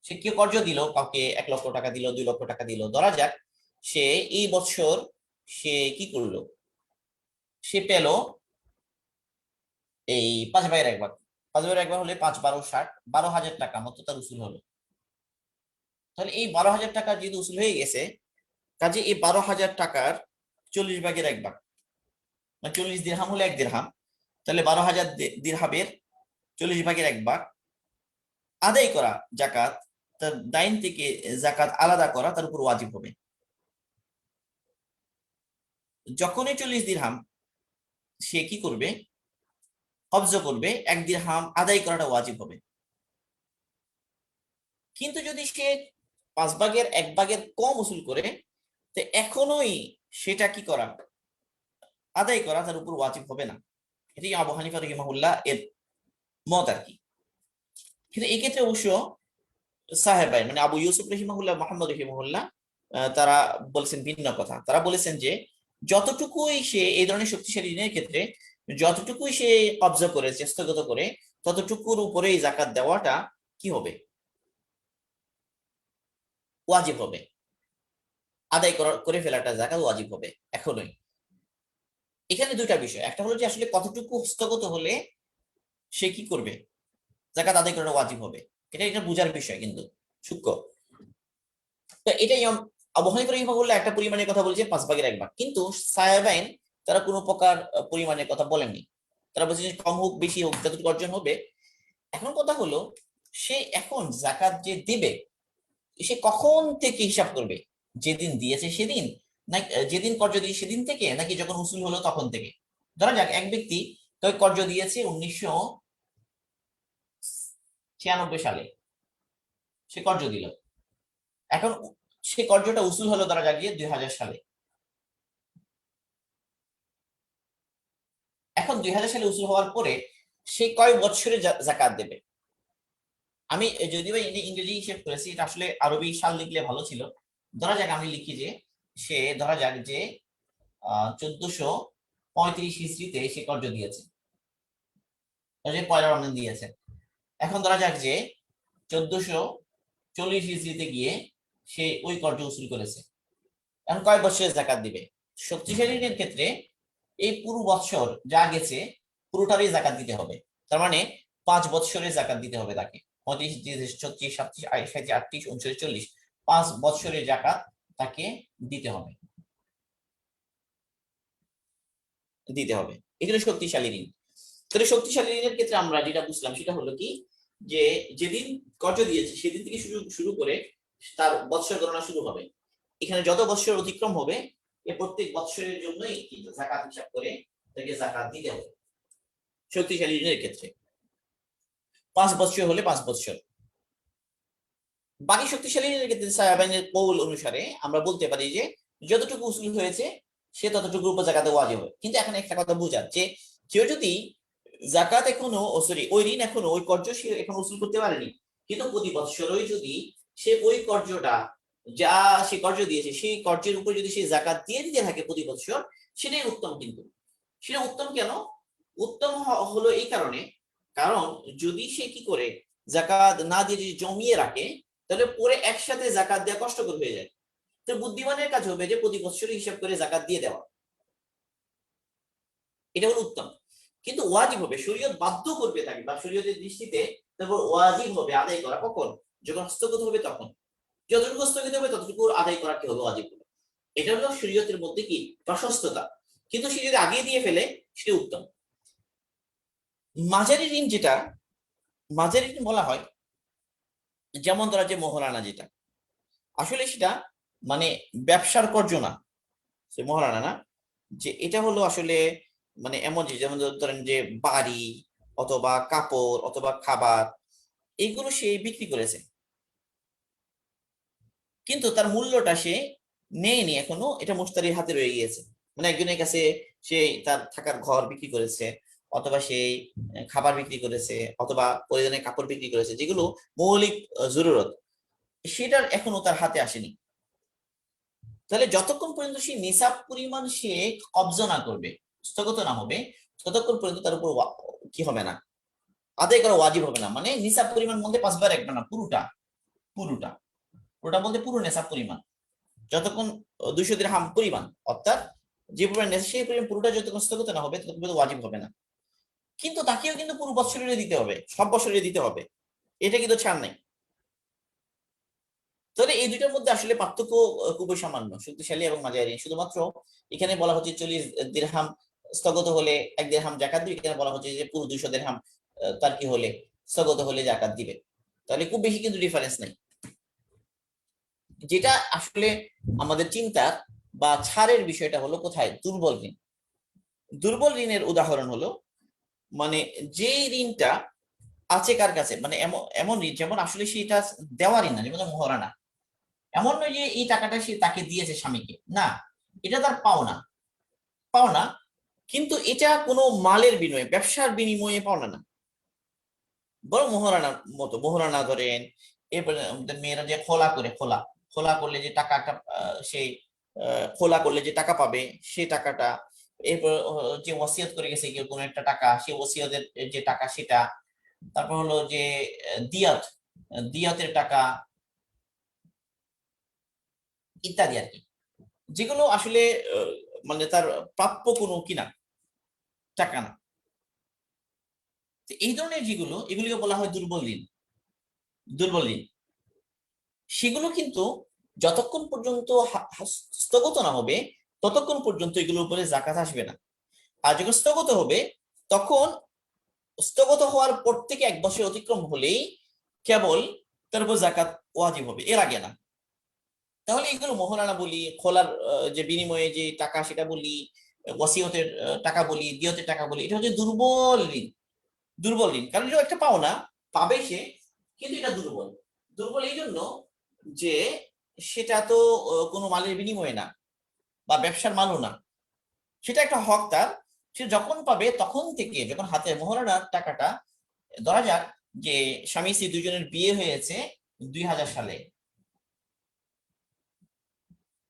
সে কি কর্য দিল, কাউকে 1 লক্ষ টাকা দিল, 2 লক্ষ টাকা দিল। ধরা যাক সে এই বছর সে কি করলো, সে পেল এই 5/1 ভাগ, 5/1 ভাগ হলে 5×12 = 60, 12,000 টাকা মতো তার উসুল হলো। তাহলে এই 12,000 টাকা যেহেতু উসুল হয়ে গেছে, কাজে এই 12,000 টাকার 40/1 ভাগ, মানে 40 দিরহাম হলে 1 দিরহাম, তাহলে 12,000 দিরহামের 40/1 ভাগ আদায় করা জাকাত, তার দাইন থেকে জাকাত আলাদা করা তার উপর ওয়াজিব হবে। যখনই 40 দিরহাম সে কি করবে, কবজ করবে, 1 দিরহাম আদায় করাটা ওয়াজিব হবে। কিন্তু যদি সে 5/1 ভাগের কম উসুল করে, তো এখনোই সেটা কি করা, আদায় করা তার উপর ওয়াজিব হবে না। এটি আবু হানিফা রাহিমাহুল্লাহ এর মত আর কি। কিন্তু এই ক্ষেত্রে অবশ্য সাহেবাই মানে আবু ইউসুফ রহিমাহুল্লাহ, মোহাম্মদ রহিমাহুল্লাহ তারা বলেছেন ভিন্ন কথা। তারা বলেছেন যে যতটুকুই সে এই ধরনের শক্তিশালী ঋণের ক্ষেত্রে যতটুকুই সে কবজা করে, স্থগিত করে, ততটুকুর উপরেই জাকাত দেওয়াটা কি হবে, ওয়াজিব হবে, আদায় করে ফেলাটা জাকাত ওয়াজিব হবে এখনই। এখানে দুইটা বিষয়, একটা হলো যে আসলে কতটুকু স্থগিত হলে সে কি করবে, জাকাত আদায় করাটা ওয়াজিব হবে, এটা বোঝার বিষয় কিন্তু সূক্ষ্ম। তো এটাই আবু হানিফা রাহিমাহুল্লাহ একটা পরিমাণের কথা বলছে 5/1 ভাগ, কিন্তু সাহাবাইন তারা কোনো প্রকার পরিমাণের কথা বলেননি। তারা বলছে যে কম হোক বেশি হোক যতটুকু অর্জন হবে। এখন কথা হলো সে এখন জাকাত যে দিবে সে কখন থেকে হিসাব করবে, যেদিন দিয়েছে সেদিন, না যেদিন কর্য দিয়েছে সেদিন থেকে, নাকি যখন উসুল হলো তখন থেকে। ধরা যাক এক ব্যক্তি কর্য দিয়েছে 1996 সালে, সে কর্য দিল, এখন সে কর্যটা উসুল হলো ধরা যাক গিয়ে 2000 সালে। এখন 2000 সালে উসুল হওয়ার পরে সে কয় বছরে জাকাত দেবে। আমি যদিও ইংরেজি হিসেব করেছি, এটা আসলে আরবি সাল লিখলে ভালো ছিল। ধরা যাক আমি লিখি যে সে ধরা যাক যে 1435 হিজরিতে সে কর্য দিয়েছে, পয়লা রমজান দিয়েছে। এখন ধরা যাক যে 1440 হিজরিতে গিয়ে সে ওই কর্য উসুল করেছে। এখন কয় বছরে জাকাত দিবে। শক্তিশালী ঋণের ক্ষেত্রে এই পুরো বছর যা গেছে পুরোটারই জাকাত দিতে হবে। তার মানে 5 বছরের জাকাত দিতে হবে তাকে। 35, 36, 37, 38, 38, 39, 40, 5 বছরের জাকাত তাকে দিতে হবে। এগুলো শক্তিশালী ঋণ। তাহলে শক্তিশালী ঋণের ক্ষেত্রে আমরা যেটা বুঝলাম সেটা হলো কি, যে যেদিন কর্য দিয়েছে সেদিন থেকে শুরু করে তার বৎসর গণনা শুরু হবে। এখানে যত বৎসর অতিক্রম হবে এই প্রত্যেক বৎসরের জন্যই জাকাত হিসাব করে তাকে জাকাত দিতে হবে শক্তিশালী ঋণের ক্ষেত্রে। 5 বৎসর হলে 5 বৎসর। বাকি শক্তিশালী ঋণের ক্ষেত্রে সাহাবাইনের কৌল অনুসারে আমরা বলতে পারি যে যতটুকু উসুল হয়েছে সে ততটুকুর উপর জাকাতে ওয়াজিব হবে। কিন্তু এখানে একটা কথা বোঝার যে কেউ যদি জাকাত এখনো ওই ঋণ এখনো ওই কর্য সে এখন উসুল করতে পারেনি, কিন্তু প্রতি বৎসরই যদি সে ওই কর্যটা যা সে কর্য দিয়েছে সেই কর্যের উপর যদি সে জাকাত দিয়ে দিতে থাকে প্রতি বৎসর, সেটাই উত্তম। কিন্তু সেটা উত্তম কেন, উত্তম হলো এই কারণে, কারণ যদি সে কি করে জাকাত না দিয়ে যদি জমিয়ে রাখে, তাহলে পরে একসাথে জাকাত দেওয়া কষ্টকর হয়ে যায়। তো বুদ্ধিমানের কাজ হবে যে প্রতি বছরই হিসাব করে জাকাত দিয়ে দেওয়া, এটা হলো উত্তম। কিন্তু ওয়াজিব হবে, শরীয়ত বাধ্য করবে তাকে, বা শরীয়তের দৃষ্টিতে তারপর ওয়াজিব হবে আদায় করা কখন, যখন হস্তগত হবে তখন। যতটুকু হস্তগত হবে ততটুকু আদায় করা কি হবে, ওয়াজিব হবে। এটা হলো শরীয়তের মধ্যে কি প্রশস্ততা। কিন্তু সে যদি আগে দিয়ে ফেলে সেটা উত্তম। মাঝারি ঋণ যেটা, মাঝারি ঋণ বলা হয়, যেমন ধরা যে মোহরানা, যেটা আসলে সেটা মানে ব্যবসার কর্জ না, সে মোহরানা না, যে এটা হলো আসলে মানে এমন যে, যেমন ধরেন যে বাড়ি অথবা কাপড় অথবা খাবার, এইগুলো সে বিক্রি করেছে, কিন্তু তার মূল্যটা সে নেয়নি এখনো, এটা মুশতারির হাতে রয়ে গিয়েছে। মানে একজনের কাছে সে তার থাকার ঘর বিক্রি করেছে, অথবা সেই খাবার বিক্রি করেছে, অথবা পরিধানের কাপড় বিক্রি করেছে, যেগুলো মৌলিক জরুরত, সেটার এখনো তার হাতে আসেনি। তাহলে যতক্ষণ পর্যন্ত সে নিসাব পরিমাণ সে কবজা না করবে, স্থগত না হবে, ততক্ষণ পর্যন্ত তার উপর কি হবে না, আদায় করা ওয়াজিব হবে না। মানে নিসাব পরিমাণ বলতে 5 বার 1 বার না, পুরোটা, পুরোটা পুরোটা বলতে পুরো নেশাব পরিমাণ, যতক্ষণ 200 দিরহাম পরিমাণ, অর্থাৎ যে পরিমাণ নেশা সেই পরিমাণ পুরোটা যতক্ষণ স্থগিত না হবে ততক্ষণ পর্যন্ত ওয়াজিব হবে না। কিন্তু তাকেও কিন্তু পুরো বছরের দিতে হবে, সব বছরের দিতে হবে, এটা কিন্তু ছাড় নাই। তাহলে এই দুইটার মধ্যে আসলে পার্থক্য খুবই সামান্য, শক্তিশালী এবং মাঝারি। শুধুমাত্র এখানে বলা হচ্ছে 40 দিরহাম স্থগত হলে 1 দিরহাম জাকাত দিবে, এখানে বলা হচ্ছে যে পুরো 200 দিরহাম তার কি হলে স্থগত হলে জাকাত দিবে। তাহলে খুব বেশি কিন্তু ডিফারেন্স নাই। যেটা আসলে আমাদের চিন্তার বা ছাড়ের বিষয়টা হলো কোথায়, দুর্বল ঋণ। দুর্বল ঋণের উদাহরণ হলো মানে যে ঋণটা আছে কার কাছে, মানে এমন এমন ঋণ যেমন আসলে সেটা দেওয়ার ঋণ না, যেমন মহারানা। এমন নয় যে এই টাকাটা সে তাকে দিয়েছে স্বামীকে, না, এটা তার পাওনা, পাওনা, কিন্তু এটা কোনো মালের বিনিময়ে, ব্যবসার বিনিময়ে পাওনা না, বরং মহারানার মতো। মহারানা ধরেন, এরপরে আমাদের মেয়েরা যে খোলা করে, খোলা খোলা করলে যে টাকাটা সেই খোলা করলে যে টাকা পাবে সেই টাকাটা, এরপর যে ওসিয়ত করে গেছে কেউ কোনো একটা টাকা, সেই ওসিয়তের যে টাকা সেটা, তারপর হলো যে দিয়াত, দিয়াতের টাকা ইত্যাদি আর কি, যেগুলো আসলে মানে তার প্রাপ্য কোনো কিনা টাকা না। এই ধরনের যেগুলো, এগুলিকে বলা হয় দুর্বল ঋণ। দুর্বল ঋণ সেগুলো কিন্তু যতক্ষণ পর্যন্ত স্থগত না হবে ততক্ষণ পর্যন্ত এগুলোর উপরে জাকাত আসবে না। আর যখন স্থগত হবে তখন স্থগত হওয়ার পর থেকে 1 বছর অতিক্রম হলেই কেবল তার উপর জাকাত ওয়াজিব হবে, এর আগে না। তাহলে এগুলো মোহরানা বলি, খোলার যে বিনিময়ে যে টাকা সেটা বলি, ওসিয়তের টাকা বলি, দিয়তের টাকা বলি, এটা হচ্ছে দুর্বল ঋণ। দুর্বল ঋণ কারণ এটা একটা পাওনা, পাবে সে, কিন্তু এটা দুর্বল। দুর্বল এই জন্য যে সেটা তো কোনো মালের বিনিময়ে না, বা ব্যবসার মালও না, সেটা একটা হক তার। সে যখন পাবে তখন থেকে, যখন হাতে মোহরানার টাকাটা, ধরা যাক যে স্বামী স্ত্রী দুজনের বিয়ে হয়েছে 2000 সালে,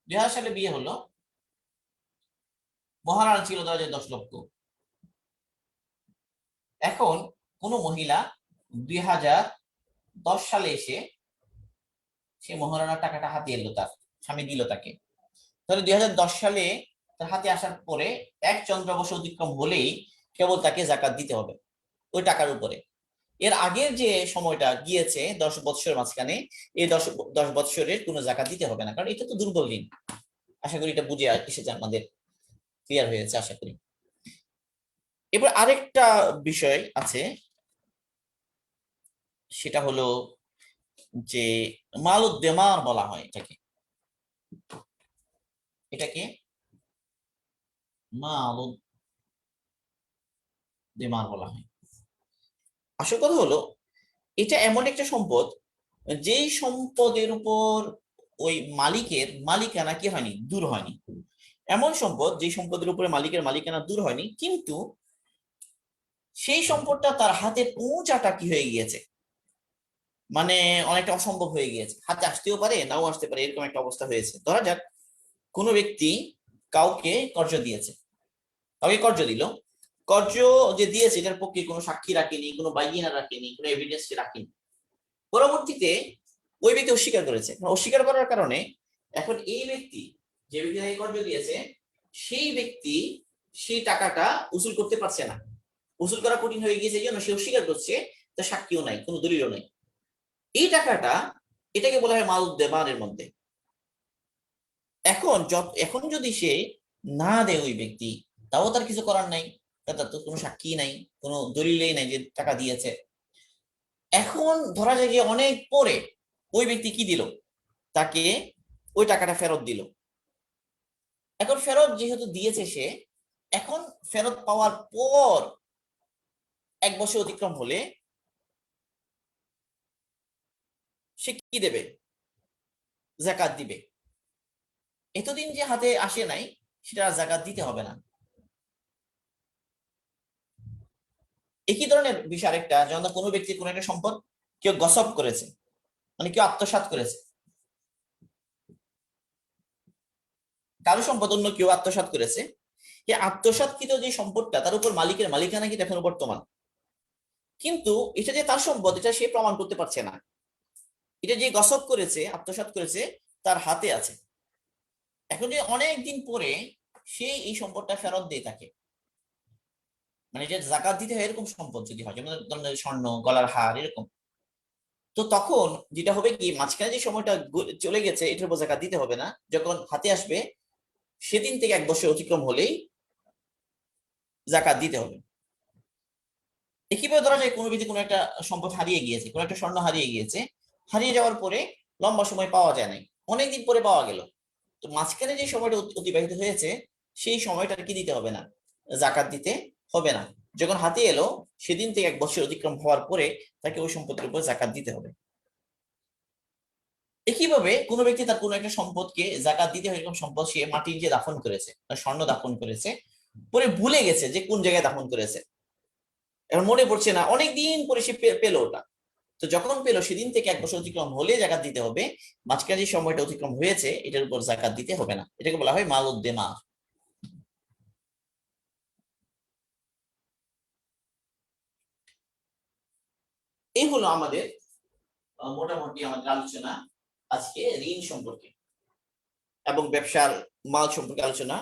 2000 সালে বিয়ে হলো, মহারানা ছিল ধরা যায় 10 লক্ষ। এখন কোন মহিলা 2010 সালে এসে সে মহারানার টাকাটা হাতে এলো, তার স্বামী দিল তাকে। তাহলে 2010 সালে তার হাতে আসার পরে 1 চন্দ্রবর্ষ অতিক্রম হলেই কেবল তাকে জাকাত দিতে হবে ওই টাকার উপরে। এর আগের যে সময়টা গিয়েছে 10 বৎসর মাঝখানে, এই 10 বৎসরের কোনো জাকাত দিতে হবে না, কারণ এটা তো দুর্বল ঋণ। আশা করি এটা বুঝে এসেছে, আমাদের ক্লিয়ার হয়েছে আশা করি। এবার আরেকটা বিষয় আছে, সেটা হলো যে মালুদ্দেমার বলা হয় এটাকে। এটাকে মালুদ্দেমার বলা হয়। আসল কথা হলো এটা এমন একটা সম্পদ, যেই সম্পদের উপর ওই মালিকের মালিকানা কি হয়নি, দূর হয়নি। এমন সম্পদ যে সম্পদের উপরে মালিকের মালিকানা দূর হয়নি, কিন্তু সেই সম্পদটা তার হাতে পৌঁছাটা কি হয়ে গিয়েছে, মানে অনেকটা অসম্ভব হয়ে গিয়েছে, হাতে আসতেও পারে নাও আসতে পারে, এরকম একটা অবস্থা হয়েছে। ধরা যাক কোনো ব্যক্তি কাউকে কর্জ দিয়েছে, কাউকে কর্জ দিল, কর্জ যে দিয়েছে এটার পক্ষে কোনো সাক্ষী রাখেনি, কোনো বাইয়িনা রাখেনি, কোনো এভিডেন্স রাখেনি। পরবর্তীতে ওই ব্যক্তি অস্বীকার করেছে। অস্বীকার করার কারণে এখন এই ব্যক্তি, যে ব্যক্তি তাকে কর্জ দিয়েছে, সেই ব্যক্তি সেই টাকাটা উসুল করতে পারছে না। উসুল করা কঠিন হয়ে গিয়েছে, এই জন্য সে অস্বীকার করছে, তার সাক্ষীও নাই, কোনো দলিলও নাই। এই টাকাটা, এটাকে বলা হয় মাল দেমানের মধ্যে। এখন যদি সে না দেয় ওই ব্যক্তি, তাও তার কিছু করার নাই, তার তো কোনো সাক্ষী নাই, কোনো দলিলই নাই যে টাকা দিয়েছে। এখন ধরা যায় যে অনেক পরে ওই ব্যক্তি কি দিল, তাকে ওই টাকাটা ফেরত দিল। এখন ফেরত যেহেতু দিয়েছে সে, এখন ফেরত পাওয়ার পর 1 বছর অতিক্রম হলে সে কি দেবে? যাকাত দিবে। এতদিন যে হাতে আসে নাই, সেটা যাকাত দিতে হবে না। একই ধরনের বিষয় আরেকটা, যেমন কোনো ব্যক্তি কোনো একটা সম্পদ কেউ গসব করেছে, মানে কেউ আত্মসাৎ করেছে, কারো সম্পদ অন্য কেউ আত্মসাৎ করেছে। এই আত্মসাৎকৃত যে সম্পদটা, তার উপর মালিকের মালিকানা কিন্তু এখনো বর্তমান, কিন্তু এটা যে তার সম্পদ এটা সে প্রমাণ করতে পারছে না। এটা যে গসব করেছে, আত্মসাৎ করেছে, তার হাতে আছে। এখন যে অনেক দিন পরে সে এই সম্পদটা ফেরত দিয়ে থাকে, মানে যে যাকাত দিতে হয় এরকম সম্পদ যদি হয়, যেমন ধরেন স্বর্ণ, গলার হার, এরকম, তো তখন যেটা হবে কি, মাঝখানে যে সময়টা চলে গেছে এটার উপর যাকাত দিতে হবে না। যখন হাতে আসবে সেদিন থেকে 1 বছর অতিক্রম হলেই যাকাত দিতে হবে। একইভাবে ধরা যায় কোনো ব্যক্তি কোনো একটা সম্পদ হারিয়ে গিয়েছে, কোনো একটা স্বর্ণ হারিয়ে গিয়েছে, হারিয়ে যাওয়ার পরে লম্বা সময় পাওয়া যায় নাই, অনেকদিন পরে পাওয়া গেল। তো মাঝখানে যে সময়টা অতিবাহিত হয়েছে, সেই সময়টা কি দিতে হবে না, যাকাত দিতে হবে না। যখন হাতে এলো সেদিন থেকে 1 বছর অতিক্রম হওয়ার পরে তাকে ওই সম্পদের উপর যাকাত দিতে হবে। একইভাবে কোনো ব্যক্তি তার কোনো একটা সম্পদকে যাকাত দিতে হয়, এরকম সম্পদ সে মাটির যে দাফন করেছে, স্বর্ণ দাফন করেছে, পরে ভুলে গেছে যে কোন জায়গায় দাফন করেছে, এখন মনে পড়ছে না, অনেকদিন পরে সে পেলো ওটা। তো যখন পেলো সেদিন থেকে 1 বছর অতিক্রম হলে যাকাত দিতে হবে। মাঝখানে যে সময়টা অতিক্রম হয়েছে এটার উপর যাকাত দিতে হবে না। এটাকে বলা হয় মাল উদ্দেমা। এই হলো আমাদের মোটামুটি আমাদের আলোচনা আজকে ঋণ সম্পর্কে এবং ব্যবসার মাল সম্পর্কে আলোচনা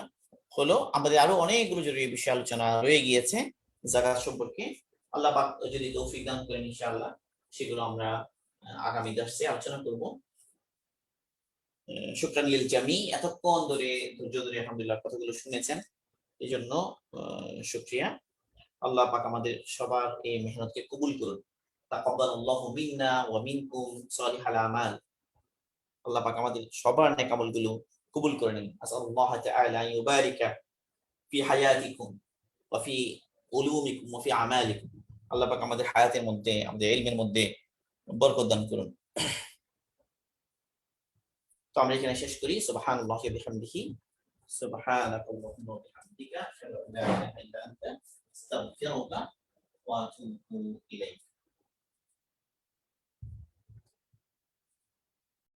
হলো। আমাদের আরো অনেকগুলো জরুরি বিষয় আলোচনা রয়ে গিয়েছে যাকাত সম্পর্কে। আল্লাহ পাক যদি তৌফিক দান করেন ইনশাআল্লাহ সেগুলো আমরা আগামী দর্শে আলোচনা করব। শুকরান লিল জামি, এতক্ষণ ধরে ধৈর্য ধরে আলহামদুলিল্লাহ কথাগুলো শুনেছেন, এই জন্য শুকরিয়া। আল্লাহ পাক আমাদের সবার এই মেহনতকে কবুল করুন। তাকাব্বালাল্লাহু মিন্না ওয়া মিনকুম সালিহাল আমাল। আল্লাহ পাক আমাদের সবার নেক আমলগুলো কবুল করে নিন। আসআলুল্লাহ তাআলা ইউবারিকা ফি হায়াতিকুম ওয়া ফি উলুমিকুম ওয়া ফি আমালিকুম। আল্লাহ পাক আমাদের হায়াতের মধ্যে, আমাদের ইলমের মধ্যে বরকত দান করুন। তো আমরা এখানে শেষ করি। সুবহানাল্লাহি ওয়া বিহামদিহি, সুবহানাকাল্লাহুম্মা ওয়া বিহামদিকা, আশহাদু আল্লা ইলাহা ইল্লা আনতা, আস্তাগফিরুকা ওয়া আতুবু ইলাইক।